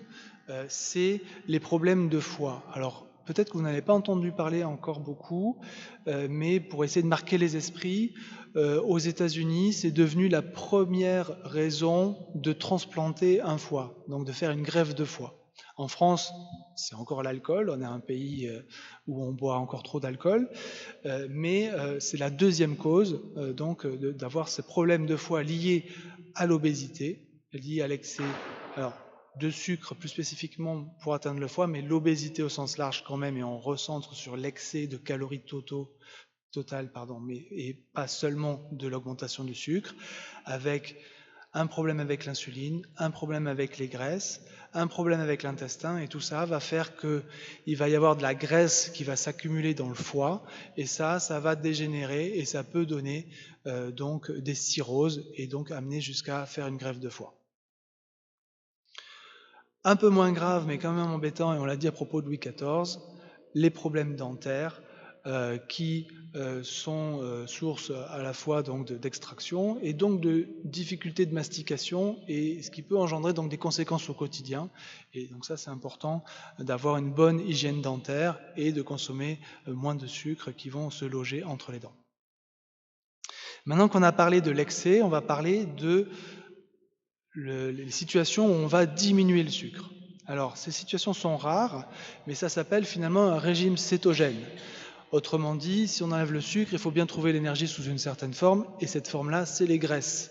c'est les problèmes de foie. Alors, peut-être que vous n'avez pas entendu parler encore beaucoup, mais pour essayer de marquer les esprits, aux États-Unis, c'est devenu la première raison de transplanter un foie, donc de faire une greffe de foie. En France, c'est encore l'alcool, on est un pays où on boit encore trop d'alcool, mais c'est la deuxième cause donc d'avoir ces problèmes de foie liés à l'obésité, liés à l'excès de sucre plus spécifiquement pour atteindre le foie, mais l'obésité au sens large quand même, et on recentre sur l'excès de calories total, et pas seulement de l'augmentation du sucre, avec un problème avec l'insuline, un problème avec les graisses, un problème avec l'intestin, et tout ça va faire qu'il va y avoir de la graisse qui va s'accumuler dans le foie, et ça va dégénérer, et ça peut donner donc des cirrhoses, et donc amener jusqu'à faire une greffe de foie. Un peu moins grave, mais quand même embêtant, et on l'a dit à propos de Louis XIV, les problèmes dentaires, qui sont source à la fois donc d'extraction et donc de difficultés de mastication, et ce qui peut engendrer donc des conséquences au quotidien. Et donc ça, c'est important d'avoir une bonne hygiène dentaire et de consommer moins de sucre qui vont se loger entre les dents. Maintenant qu'on a parlé de l'excès, on va parler de les situations où on va diminuer le sucre. Alors, ces situations sont rares, mais ça s'appelle finalement un régime cétogène. Autrement dit, si on enlève le sucre, il faut bien trouver l'énergie sous une certaine forme, et cette forme-là, c'est les graisses.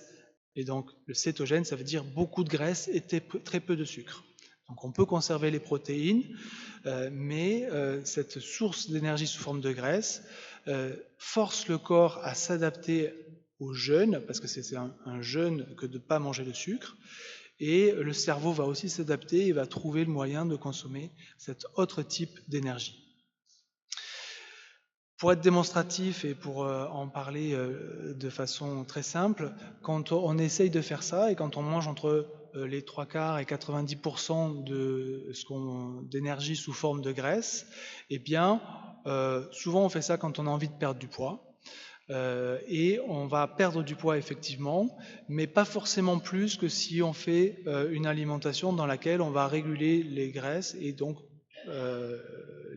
Et donc, le cétogène, ça veut dire beaucoup de graisse et très peu de sucre. Donc, on peut conserver les protéines, mais cette source d'énergie sous forme de graisse force le corps à s'adapter au jeûne, parce que c'est un jeûne que de ne pas manger de sucre, et le cerveau va aussi s'adapter et va trouver le moyen de consommer cet autre type d'énergie. Pour être démonstratif et pour en parler de façon très simple, quand on essaye de faire ça et quand on mange entre les 3/4 et 90% d'énergie sous forme de graisse, eh bien, souvent on fait ça quand on a envie de perdre du poids. Et on va perdre du poids effectivement, mais pas forcément plus que si on fait une alimentation dans laquelle on va réguler les graisses et donc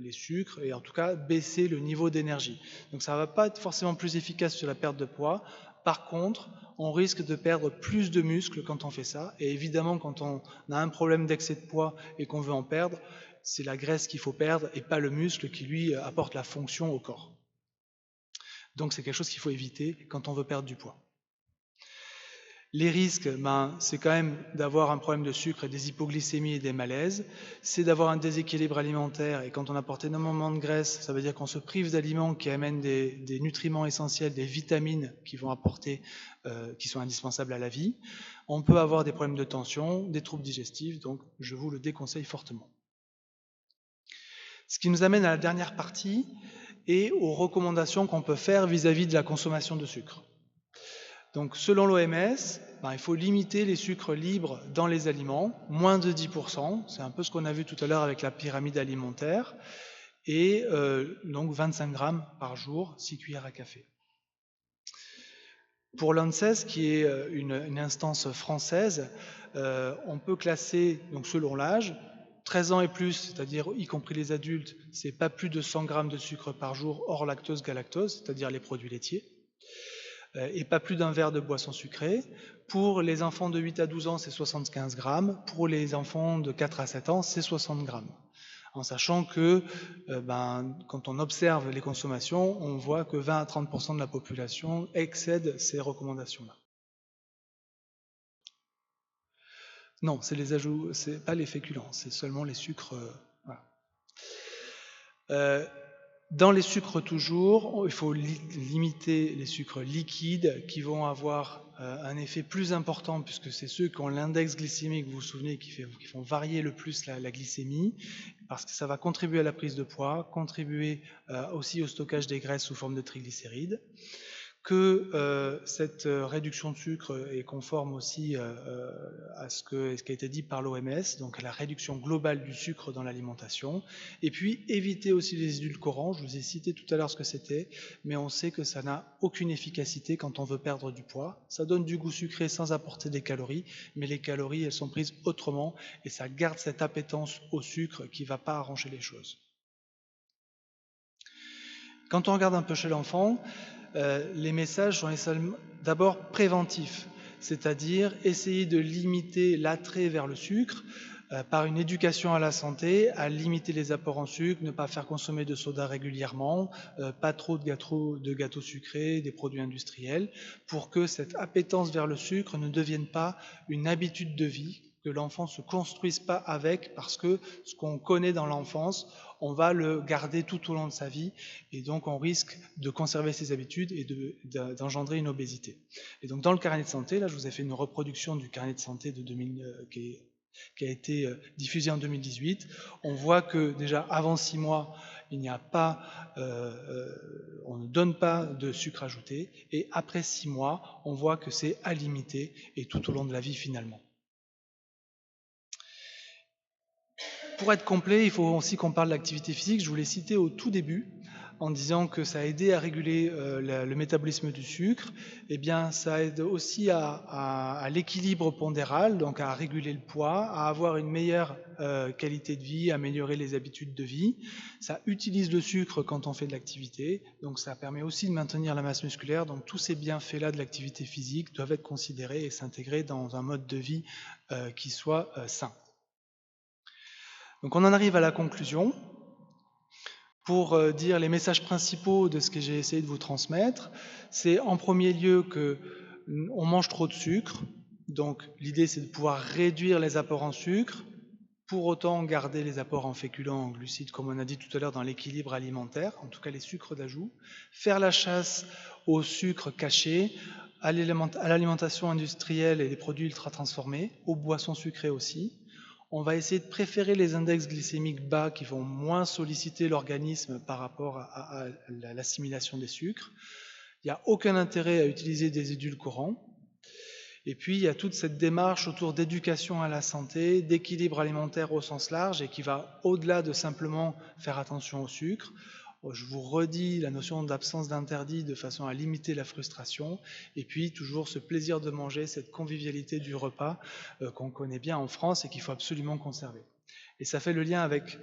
les sucres, et en tout cas baisser le niveau d'énergie. Donc ça ne va pas être forcément plus efficace sur la perte de poids. Par contre, on risque de perdre plus de muscles quand on fait ça, et évidemment quand on a un problème d'excès de poids et qu'on veut en perdre, c'est la graisse qu'il faut perdre et pas le muscle qui lui apporte la fonction au corps. Donc c'est quelque chose qu'il faut éviter quand on veut perdre du poids. Les risques, c'est quand même d'avoir un problème de sucre et des hypoglycémies et des malaises, c'est d'avoir un déséquilibre alimentaire, et quand on apporte énormément de graisse, ça veut dire qu'on se prive d'aliments qui amènent des nutriments essentiels, des vitamines qui vont apporter, qui sont indispensables à la vie. On peut avoir des problèmes de tension, des troubles digestifs, donc je vous le déconseille fortement. Ce qui nous amène à la dernière partie et aux recommandations qu'on peut faire vis-à-vis de la consommation de sucre. Donc selon l'OMS, il faut limiter les sucres libres dans les aliments, moins de 10%, c'est un peu ce qu'on a vu tout à l'heure avec la pyramide alimentaire, et donc 25 grammes par jour, 6 cuillères à café. Pour l'ANSES, qui est une instance française, on peut classer, donc selon l'âge, 13 ans et plus, c'est-à-dire y compris les adultes, c'est pas plus de 100 grammes de sucre par jour hors lactose, galactose, c'est-à-dire les produits laitiers, et pas plus d'un verre de boisson sucrée. Pour les enfants de 8 à 12 ans, c'est 75 grammes. Pour les enfants de 4 à 7 ans, c'est 60 grammes. En sachant que quand on observe les consommations, on voit que 20 à 30% de la population excède ces recommandations-là. Non, c'est les ajouts, c'est pas les féculents, c'est seulement les sucres. Voilà. Dans les sucres toujours, il faut limiter les sucres liquides qui vont avoir un effet plus important puisque c'est ceux qui ont l'index glycémique, vous vous souvenez, qui font varier le plus la glycémie, parce que ça va contribuer à la prise de poids, contribuer aussi au stockage des graisses sous forme de triglycérides, que cette réduction de sucre est conforme aussi à ce qui a été dit par l'OMS, donc à la réduction globale du sucre dans l'alimentation, et puis éviter aussi les édulcorants. Je vous ai cité tout à l'heure ce que c'était, mais on sait que ça n'a aucune efficacité quand on veut perdre du poids. Ça donne du goût sucré sans apporter des calories, mais les calories, elles sont prises autrement, et ça garde cette appétence au sucre qui ne va pas arranger les choses. Quand on regarde un peu chez l'enfant, les messages sont d'abord préventifs, c'est-à-dire essayer de limiter l'attrait vers le sucre par une éducation à la santé, à limiter les apports en sucre, ne pas faire consommer de soda régulièrement, pas trop de gâteaux sucrés, des produits industriels, pour que cette appétence vers le sucre ne devienne pas une habitude de vie, que l'enfant ne se construise pas avec, parce que ce qu'on connaît dans l'enfance, on va le garder tout au long de sa vie, et donc on risque de conserver ses habitudes et d'engendrer une obésité. Et donc dans le carnet de santé, là je vous ai fait une reproduction du carnet de santé de 2000, qui a été diffusé en 2018. On voit que déjà avant 6 mois, on ne donne pas de sucre ajouté, et après 6 mois, on voit que c'est à limiter, et tout au long de la vie finalement. Pour être complet, il faut aussi qu'on parle de l'activité physique. Je vous l'ai cité au tout début en disant que ça a aidé à réguler le métabolisme du sucre. Eh bien, ça aide aussi à l'équilibre pondéral, donc à réguler le poids, à avoir une meilleure qualité de vie, à améliorer les habitudes de vie. Ça utilise le sucre quand on fait de l'activité, donc ça permet aussi de maintenir la masse musculaire. Donc tous ces bienfaits-là de l'activité physique doivent être considérés et s'intégrer dans un mode de vie qui soit sain. Donc on en arrive à la conclusion. Pour dire les messages principaux de ce que j'ai essayé de vous transmettre, c'est en premier lieu qu'on mange trop de sucre. Donc l'idée c'est de pouvoir réduire les apports en sucre, pour autant garder les apports en féculents, en glucides, comme on a dit tout à l'heure dans l'équilibre alimentaire, en tout cas les sucres d'ajout. Faire la chasse aux sucres cachés, à l'alimentation industrielle et les produits ultra transformés, aux boissons sucrées aussi. On va essayer de préférer les index glycémiques bas qui vont moins solliciter l'organisme par rapport à l'assimilation des sucres. Il n'y a aucun intérêt à utiliser des édulcorants. Et puis il y a toute cette démarche autour d'éducation à la santé, d'équilibre alimentaire au sens large et qui va au-delà de simplement faire attention au sucre. Je vous redis la notion d'absence d'interdit de façon à limiter la frustration, et puis toujours ce plaisir de manger, cette convivialité du repas qu'on connaît bien en France et qu'il faut absolument conserver. Et ça fait le lien avec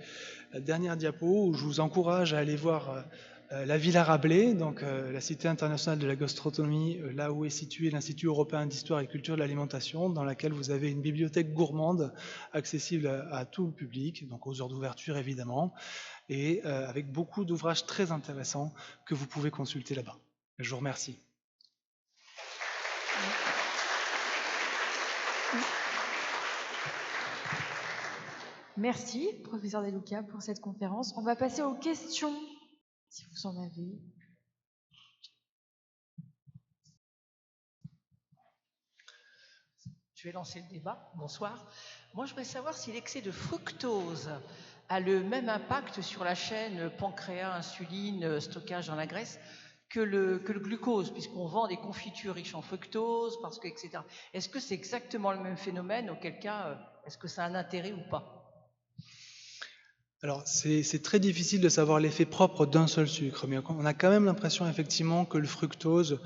la dernière diapo où je vous encourage à aller voir la Villa Rabelais, donc la Cité internationale de la gastronomie, là où est situé l'Institut européen d'histoire et culture de l'alimentation, dans laquelle vous avez une bibliothèque gourmande accessible à tout le public, donc aux heures d'ouverture évidemment, et avec beaucoup d'ouvrages très intéressants que vous pouvez consulter là-bas. Je vous remercie. Merci, professeur De Luca, pour cette conférence. On va passer aux questions, si vous en avez. Je vais lancer le débat. Bonsoir. Moi, je voudrais savoir si l'excès de fructose a le même impact sur la chaîne pancréas, insuline, stockage dans la graisse que le glucose, puisqu'on vend des confitures riches en fructose, parce que, etc. Est-ce que c'est exactement le même phénomène? Auquel cas, est-ce que ça a un intérêt ou pas? Alors, c'est très difficile de savoir l'effet propre d'un seul sucre, mais on a quand même l'impression effectivement que le fructose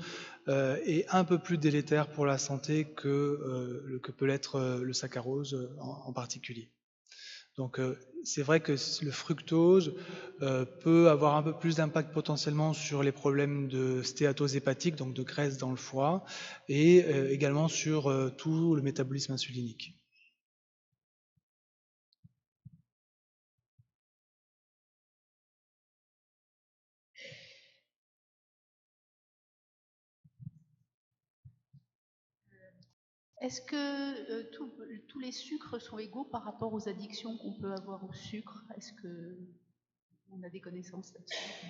est un peu plus délétère pour la santé que peut l'être le saccharose en particulier. Donc, c'est vrai que le fructose peut avoir un peu plus d'impact potentiellement sur les problèmes de stéatose hépatique, donc de graisse dans le foie, et également sur tout le métabolisme insulinique. Est-ce que tous les sucres sont égaux par rapport aux addictions qu'on peut avoir au sucre? Est-ce qu'on a des connaissances là-dessus?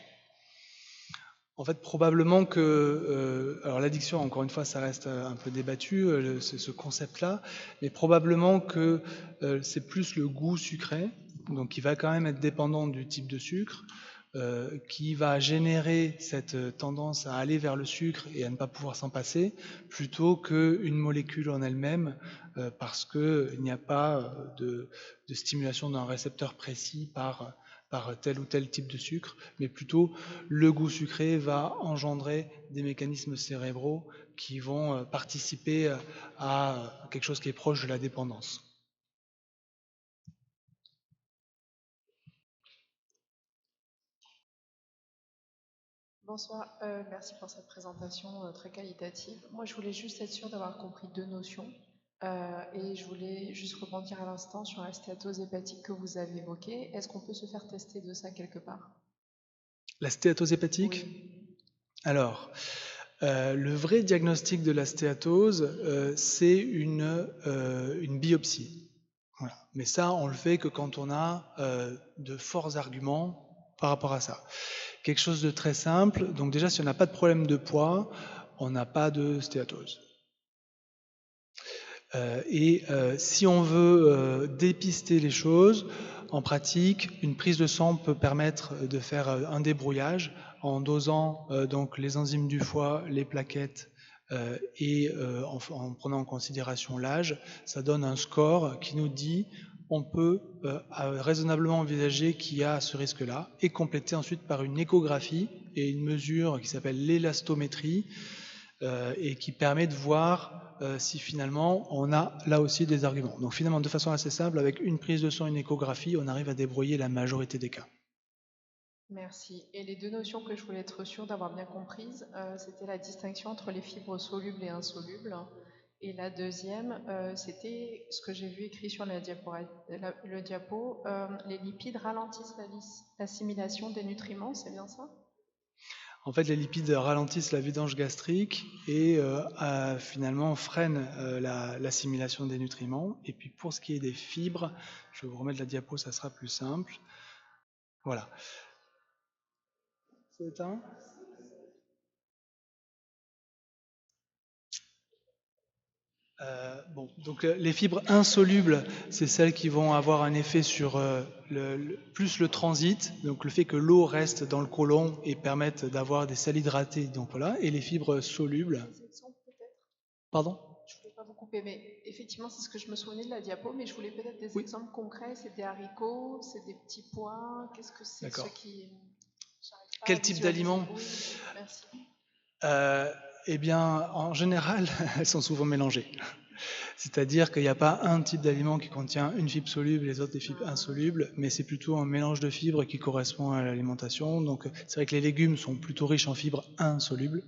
En fait, probablement que, alors l'addiction, encore une fois, ça reste un peu débattu, ce concept-là, mais probablement que c'est plus le goût sucré, donc qui va quand même être dépendant du type de sucre, qui va générer cette tendance à aller vers le sucre et à ne pas pouvoir s'en passer, plutôt qu'une molécule en elle-même, parce qu'il n'y a pas de stimulation d'un récepteur précis par tel ou tel type de sucre, mais plutôt le goût sucré va engendrer des mécanismes cérébraux qui vont participer à quelque chose qui est proche de la dépendance. Bonsoir, merci pour cette présentation très qualitative. Moi, je voulais juste être sûre d'avoir compris deux notions et je voulais juste rebondir à l'instant sur la stéatose hépatique que vous avez évoquée. Est-ce qu'on peut se faire tester de ça quelque part? La stéatose hépatique? Oui. Alors, le vrai diagnostic de la stéatose, c'est une biopsie. Voilà. Mais ça, on le fait que quand on a de forts arguments par rapport à ça. Quelque chose de très simple. Donc déjà, si on n'a pas de problème de poids, on n'a pas de stéatose. Si on veut dépister les choses, en pratique, une prise de sang peut permettre de faire un débrouillage en dosant donc les enzymes du foie, les plaquettes et en prenant en considération l'âge. Ça donne un score qui nous dit on peut raisonnablement envisager qu'il y a ce risque-là, et compléter ensuite par une échographie et une mesure qui s'appelle l'élastométrie, et qui permet de voir si finalement on a là aussi des arguments. Donc finalement, de façon assez simple, avec une prise de sang et une échographie, on arrive à débrouiller la majorité des cas. Merci. Et les deux notions que je voulais être sûre d'avoir bien comprises, c'était la distinction entre les fibres solubles et insolubles. Et la deuxième, c'était ce que j'ai vu écrit sur le diapo, les lipides ralentissent l'assimilation des nutriments, c'est bien ça? En fait, les lipides ralentissent la vidange gastrique et finalement freinent l'assimilation des nutriments. Et puis pour ce qui est des fibres, je vais vous remettre la diapo, ça sera plus simple. Voilà. C'est éteint ? Donc les fibres insolubles, c'est celles qui vont avoir un effet sur plus le transit, donc le fait que l'eau reste dans le côlon et permette d'avoir des sels hydratés. Donc voilà. Et les fibres solubles. Pardon ? Je ne voulais pas vous couper, mais effectivement, c'est ce que je me souvenais de la diapo, mais je voulais peut-être des exemples concrets. C'est des haricots, c'est des petits pois. Qu'est-ce que c'est ce qui... Quel type d'aliments ? Oui, merci. Eh bien, en général, elles sont souvent mélangées. C'est-à-dire qu'il n'y a pas un type d'aliment qui contient une fibre soluble et les autres des fibres insolubles, mais c'est plutôt un mélange de fibres qui correspond à l'alimentation. Donc c'est vrai que les légumes sont plutôt riches en fibres insolubles,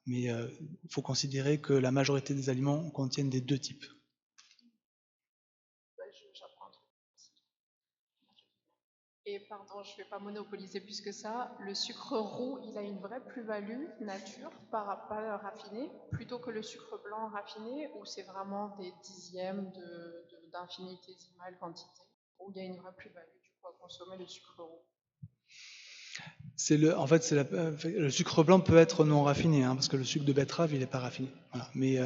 mais il faut considérer que la majorité des aliments contiennent des deux types. Et pardon, je ne vais pas monopoliser plus que ça. Le sucre roux, il a une vraie plus-value nature par rapport à raffiné, plutôt que le sucre blanc raffiné, où c'est vraiment des dixièmes d'infinitésimale quantité, où il y a une vraie plus-value du coup à consommer le sucre roux. Le sucre blanc peut être non raffiné, parce que le sucre de betterave, il n'est pas raffiné. Voilà. Mais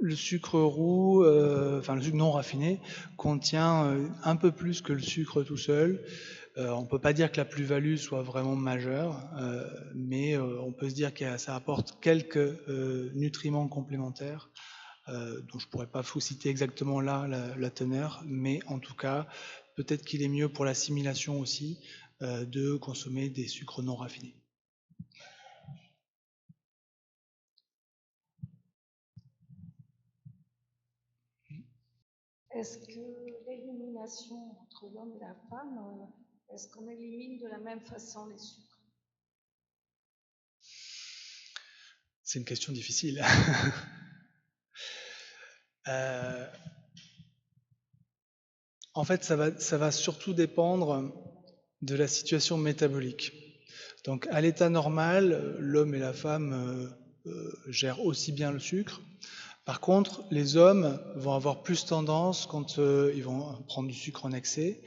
le sucre roux, le sucre non raffiné, contient un peu plus que le sucre tout seul. On ne peut pas dire que la plus-value soit vraiment majeure, mais on peut se dire que ça apporte quelques nutriments complémentaires, dont je ne pourrais pas vous citer exactement là la teneur, mais en tout cas peut-être qu'il est mieux pour l'assimilation aussi de consommer des sucres non raffinés. Est-ce que l'élimination entre l'homme et la femme, est-ce qu'on élimine de la même façon les sucres? C'est une question difficile. En fait, ça va surtout dépendre de la situation métabolique. Donc, à l'état normal, l'homme et la femme gèrent aussi bien le sucre. Par contre, les hommes vont avoir plus tendance, quand ils vont prendre du sucre en excès,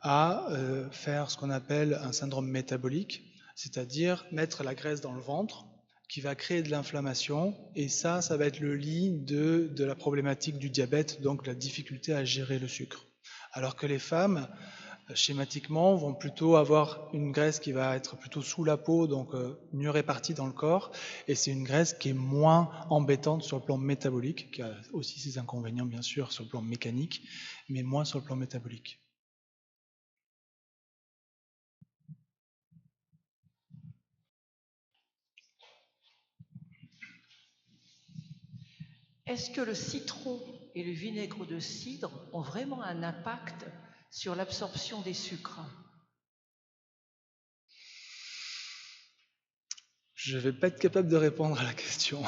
à faire ce qu'on appelle un syndrome métabolique, c'est-à-dire mettre la graisse dans le ventre, qui va créer de l'inflammation, et ça va être le lit de la problématique du diabète, donc la difficulté à gérer le sucre. Alors que les femmes, schématiquement, vont plutôt avoir une graisse qui va être plutôt sous la peau, donc mieux répartie dans le corps, et c'est une graisse qui est moins embêtante sur le plan métabolique, qui a aussi ses inconvénients bien sûr sur le plan mécanique, mais moins sur le plan métabolique. Est-ce que le citron et le vinaigre de cidre ont vraiment un impact sur l'absorption des sucres? Je ne vais pas être capable de répondre à la question.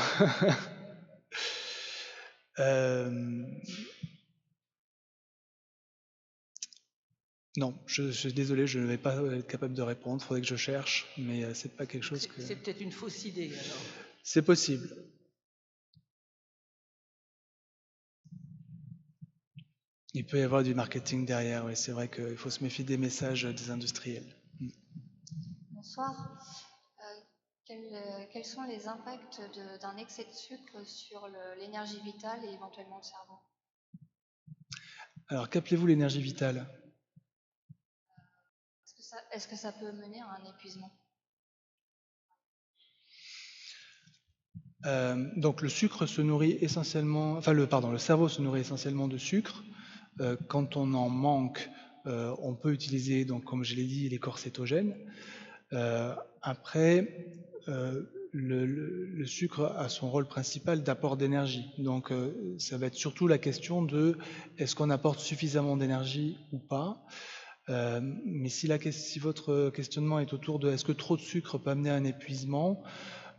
Non, je suis désolé, je ne vais pas être capable de répondre, il faudrait que je cherche, mais c'est pas quelque chose que... C'est peut-être une fausse idée alors. C'est possible. Il peut y avoir du marketing derrière, oui, c'est vrai qu'il faut se méfier des messages des industriels. Bonsoir. Quels sont les impacts d'un excès de sucre sur l'énergie vitale et éventuellement le cerveau? Alors, qu'appelez-vous l'énergie vitale? Est-ce que ça peut mener à un épuisement? Donc le sucre se nourrit essentiellement, enfin le cerveau se nourrit essentiellement de sucre. Quand on en manque, on peut utiliser, donc comme je l'ai dit, les corps cétogènes. Après, le sucre a son rôle principal d'apport d'énergie. Donc ça va être surtout la question de est-ce qu'on apporte suffisamment d'énergie ou pas. Mais si votre questionnement est autour de est-ce que trop de sucre peut amener à un épuisement,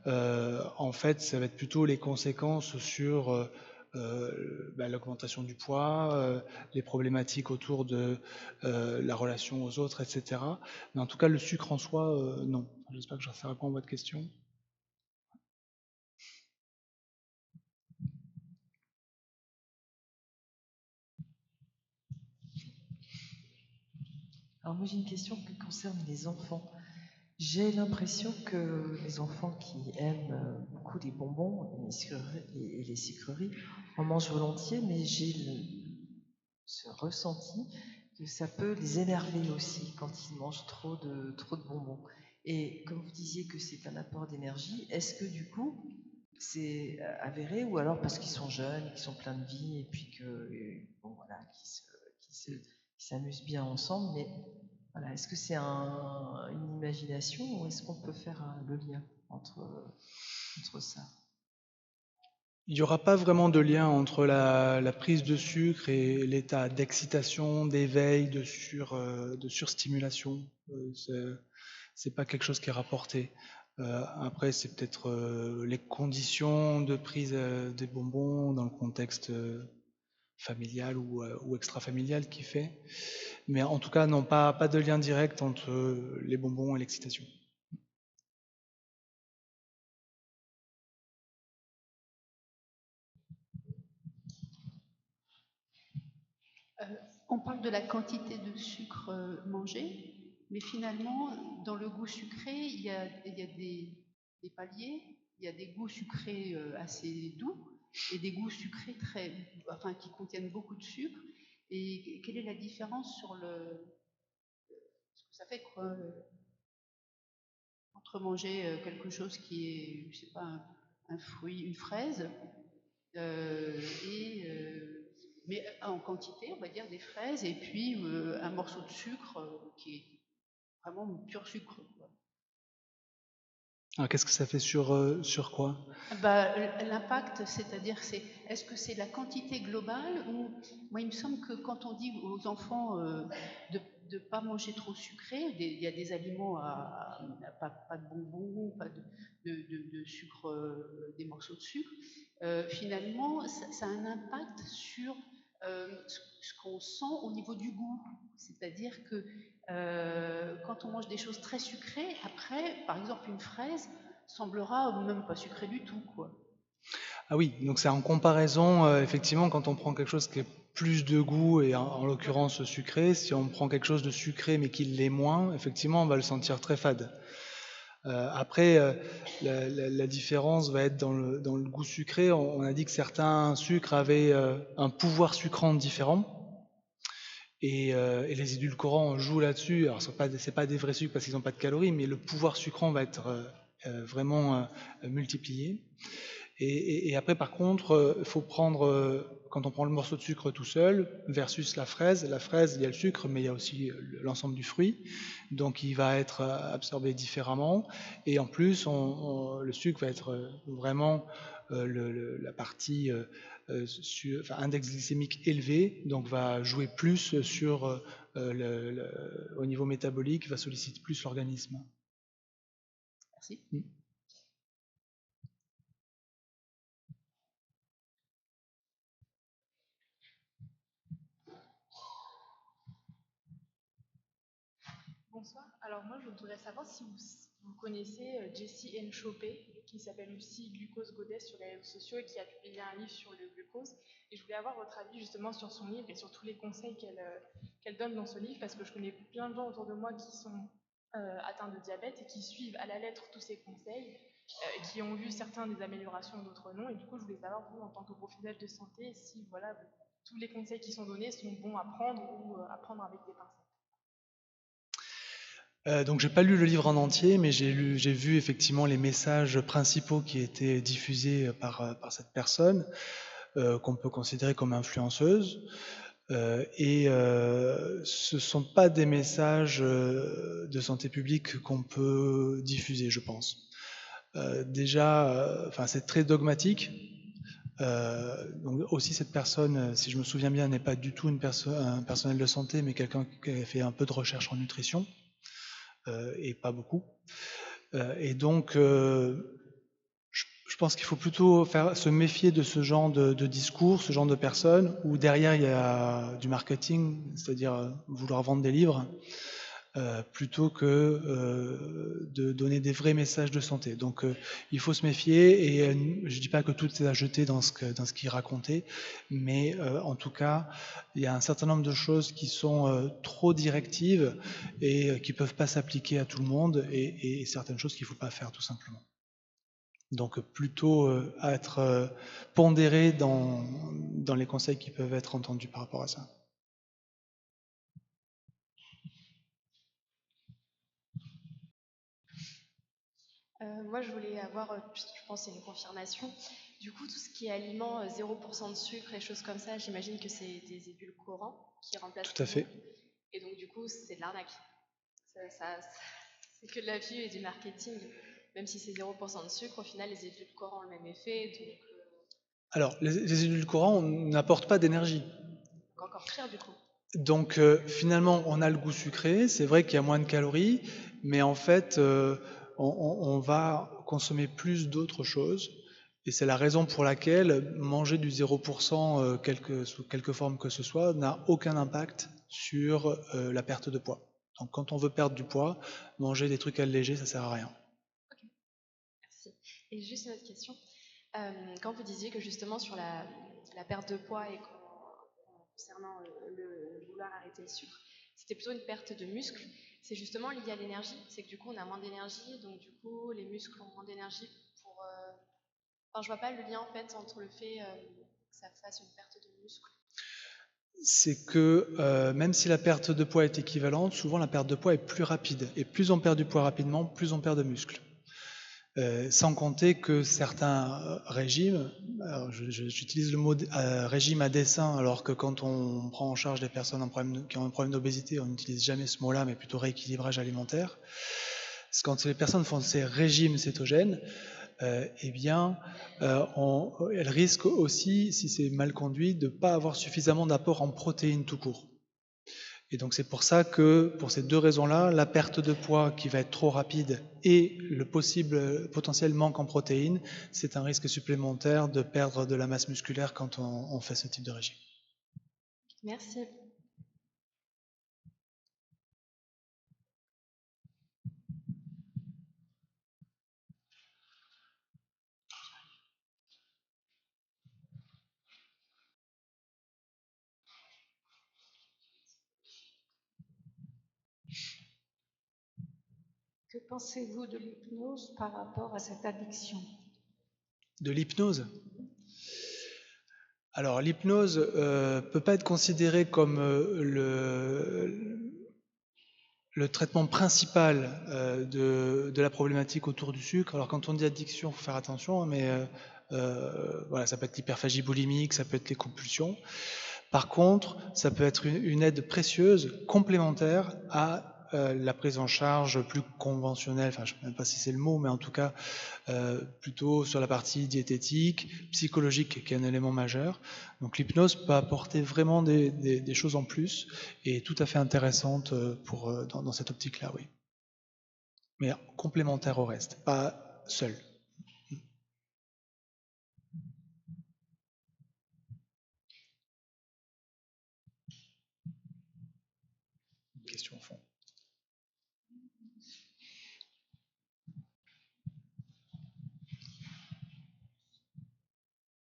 en fait, ça va être plutôt les conséquences sur l'augmentation du poids, les problématiques autour de la relation aux autres, etc. Mais en tout cas, le sucre en soi, non. J'espère que ça répond à votre question. Alors moi j'ai une question qui concerne les enfants. J'ai l'impression que les enfants qui aiment beaucoup les bonbons et les sucreries en mangent volontiers, mais j'ai ce ressenti que ça peut les énerver aussi quand ils mangent trop de bonbons. Et comme vous disiez que c'est un apport d'énergie, est-ce que du coup c'est avéré, ou alors parce qu'ils sont jeunes, qu'ils sont pleins de vie et puis que bon voilà, qu'ils s'amusent bien ensemble, mais voilà, est-ce que c'est une imagination ou est-ce qu'on peut faire le lien entre ça? Il n'y aura pas vraiment de lien entre la prise de sucre et l'état d'excitation, d'éveil, de surstimulation. C'est pas quelque chose qui est rapporté. Après, c'est peut-être les conditions de prise des bonbons dans le contexte familial ou extra-familial qui fait. Mais en tout cas, non, pas de lien direct entre les bonbons et l'excitation. On parle de la quantité de sucre mangé, mais finalement, dans le goût sucré, il y a des paliers, il y a des goûts sucrés assez doux et des goûts sucrés qui contiennent beaucoup de sucre. Et quelle est la différence sur ce que ça fait quoi, entre manger quelque chose qui est, je sais pas, un fruit, une fraise, et Mais en quantité, on va dire des fraises et puis un morceau de sucre qui est vraiment pur sucre, quoi. Alors, qu'est-ce que ça fait sur quoi? L'impact, c'est-à-dire, est-ce que c'est la quantité globale ou moi, il me semble que quand on dit aux enfants de ne pas manger trop sucré, il y a des aliments pas de bonbons, pas de sucre, des morceaux de sucre, finalement, ça a un impact sur ce qu'on sent au niveau du goût. C'est-à-dire que quand on mange des choses très sucrées, après, par exemple, une fraise semblera même pas sucré du tout, quoi. Ah oui, donc c'est en comparaison, effectivement, quand on prend quelque chose qui est plus de goût, et en l'occurrence sucré, si on prend quelque chose de sucré mais qui l'est moins, effectivement, on va le sentir très fade. Après, la différence va être dans le goût sucré. On a dit que certains sucres avaient un pouvoir sucrant différent. Et les édulcorants jouent là-dessus. Alors, c'est pas des vrais sucres parce qu'ils n'ont pas de calories, mais le pouvoir sucrant va être vraiment multiplié. Et après, par contre, il faut prendre, quand on prend le morceau de sucre tout seul versus la fraise. La fraise, il y a le sucre, mais il y a aussi l'ensemble du fruit. Donc, il va être absorbé différemment. Et en plus, le sucre va être vraiment la partie index glycémique élevé, donc va jouer plus sur au niveau métabolique, va solliciter plus l'organisme. Merci. Bonsoir. Alors moi, je voudrais savoir si vous connaissez Jessie N. Chopé, qui s'appelle aussi Glucose Goddess sur les réseaux sociaux et qui a publié un livre sur le glucose. Et je voulais avoir votre avis justement sur son livre et sur tous les conseils qu'elle donne dans ce livre, parce que je connais plein de gens autour de moi qui sont atteints de diabète et qui suivent à la lettre tous ces conseils, et qui ont vu certains des améliorations, d'autres non. Et du coup, je voulais savoir, vous, en tant que professionnel de santé, si voilà, tous les conseils qui sont donnés sont bons à prendre ou à prendre avec des pincettes. Donc j'ai pas lu le livre en entier, mais j'ai vu effectivement les messages principaux qui étaient diffusés par cette personne, qu'on peut considérer comme influenceuse. Ce sont pas des messages de santé publique qu'on peut diffuser, je pense. Déjà, c'est très dogmatique. Donc aussi cette personne, si je me souviens bien, n'est pas du tout un personnel de santé, mais quelqu'un qui a fait un peu de recherche en nutrition. Et pas beaucoup. Et donc, je pense qu'il faut plutôt se méfier de ce genre de discours, ce genre de personnes, où derrière il y a du marketing, c'est-à-dire vouloir vendre des livres, plutôt que de donner des vrais messages de santé. Donc il faut se méfier, et je ne dis pas que tout est à jeter dans ce qu'il racontait, mais en tout cas, il y a un certain nombre de choses qui sont trop directives et qui ne peuvent pas s'appliquer à tout le monde, et certaines choses qu'il ne faut pas faire tout simplement. Donc plutôt être pondéré dans les conseils qui peuvent être entendus par rapport à ça. Moi, je voulais avoir, je pense que c'est une confirmation. Du coup, tout ce qui est aliments 0% de sucre et choses comme ça, j'imagine que c'est des édulcorants qui remplacent. Tout à fait. Et donc, du coup, c'est de l'arnaque. C'est que de la vue et du marketing. Même si c'est 0% de sucre, au final, les édulcorants ont le même effet. Donc, Alors, les édulcorants n'apportent pas d'énergie. Encore pire, du coup. Donc, finalement, on a le goût sucré. C'est vrai qu'il y a moins de calories, mais en fait, on va consommer plus d'autres choses, et c'est la raison pour laquelle manger du 0%, sous quelque forme que ce soit, n'a aucun impact sur la perte de poids. Donc quand on veut perdre du poids, manger des trucs allégés, ça sert à rien. Ok, merci. Et juste une autre question. Quand vous disiez que justement sur la perte de poids et concernant le vouloir arrêter le sucre, c'était plutôt une perte de muscle. C'est justement lié à l'énergie, c'est que du coup on a moins d'énergie, donc du coup les muscles ont moins d'énergie pour... Enfin, je vois pas le lien en fait entre le fait que ça fasse une perte de muscle. C'est que même si la perte de poids est équivalente, souvent la perte de poids est plus rapide. Et plus on perd du poids rapidement, plus on perd de muscle. Sans compter que certains régimes, alors j'utilise le mot régime à dessein, alors que quand on prend en charge des personnes qui ont un problème d'obésité, on n'utilise jamais ce mot-là, mais plutôt rééquilibrage alimentaire. Parce que quand les personnes font ces régimes cétogènes, elles risquent aussi, si c'est mal conduit, de ne pas avoir suffisamment d'apport en protéines tout court. Et donc c'est pour ça que, pour ces deux raisons-là, la perte de poids qui va être trop rapide et le potentiel manque en protéines, c'est un risque supplémentaire de perdre de la masse musculaire quand on fait ce type de régime. Merci. Que pensez-vous de l'hypnose par rapport à cette addiction? De l'hypnose? Alors l'hypnose peut pas être considérée comme le traitement principal de la problématique autour du sucre. Alors quand on dit addiction, il faut faire attention, mais voilà, ça peut être l'hyperphagie boulimique, ça peut être les compulsions. Par contre, ça peut être une aide précieuse, complémentaire à la prise en charge plus conventionnelle, enfin je ne sais même pas si c'est le mot, mais en tout cas plutôt sur la partie diététique, psychologique qui est un élément majeur. Donc l'hypnose peut apporter vraiment des choses en plus et tout à fait intéressantes dans cette optique-là, oui. Mais complémentaire au reste, pas seul. Question au fond.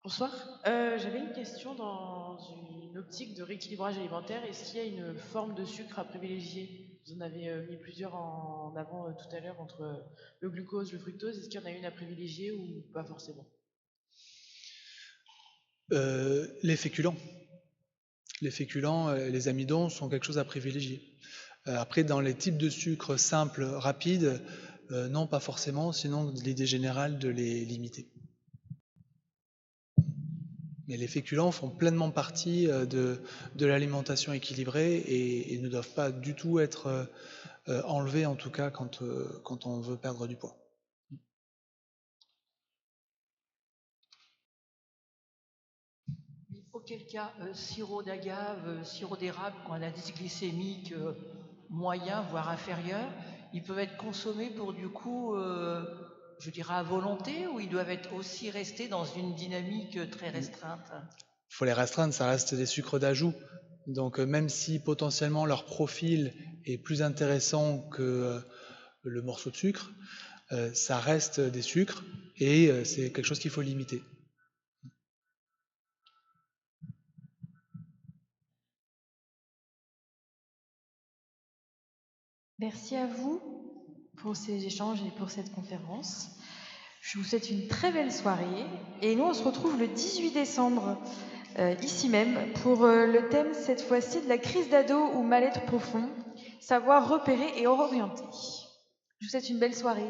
Bonsoir. J'avais une question dans une optique de rééquilibrage alimentaire. Est-ce qu'il y a une forme de sucre à privilégier? Vous en avez mis plusieurs en avant tout à l'heure entre le glucose, le fructose. Est-ce qu'il y en a une à privilégier ou pas forcément? Les féculents. Les féculents, les amidons sont quelque chose à privilégier. Après, dans les types de sucres simples, rapides, non, pas forcément, sinon l'idée générale de les limiter. Mais les féculents font pleinement partie de l'alimentation équilibrée et ne doivent pas du tout être enlevés, en tout cas quand on veut perdre du poids. Auquel cas, sirop d'agave, sirop d'érable, quand un indice glycémique moyen, voire inférieur, ils peuvent être consommés pour du coup, je dirais à volonté, ou ils doivent être aussi restés dans une dynamique très restreinte? Il faut les restreindre, ça reste des sucres d'ajout. Donc même si potentiellement leur profil est plus intéressant que le morceau de sucre, ça reste des sucres et c'est quelque chose qu'il faut limiter. Merci à vous pour ces échanges et pour cette conférence. Je vous souhaite une très belle soirée et nous on se retrouve le 18 décembre ici même pour le thème cette fois-ci de la crise d'ado ou mal-être profond, savoir repérer et orienter. Je vous souhaite une belle soirée.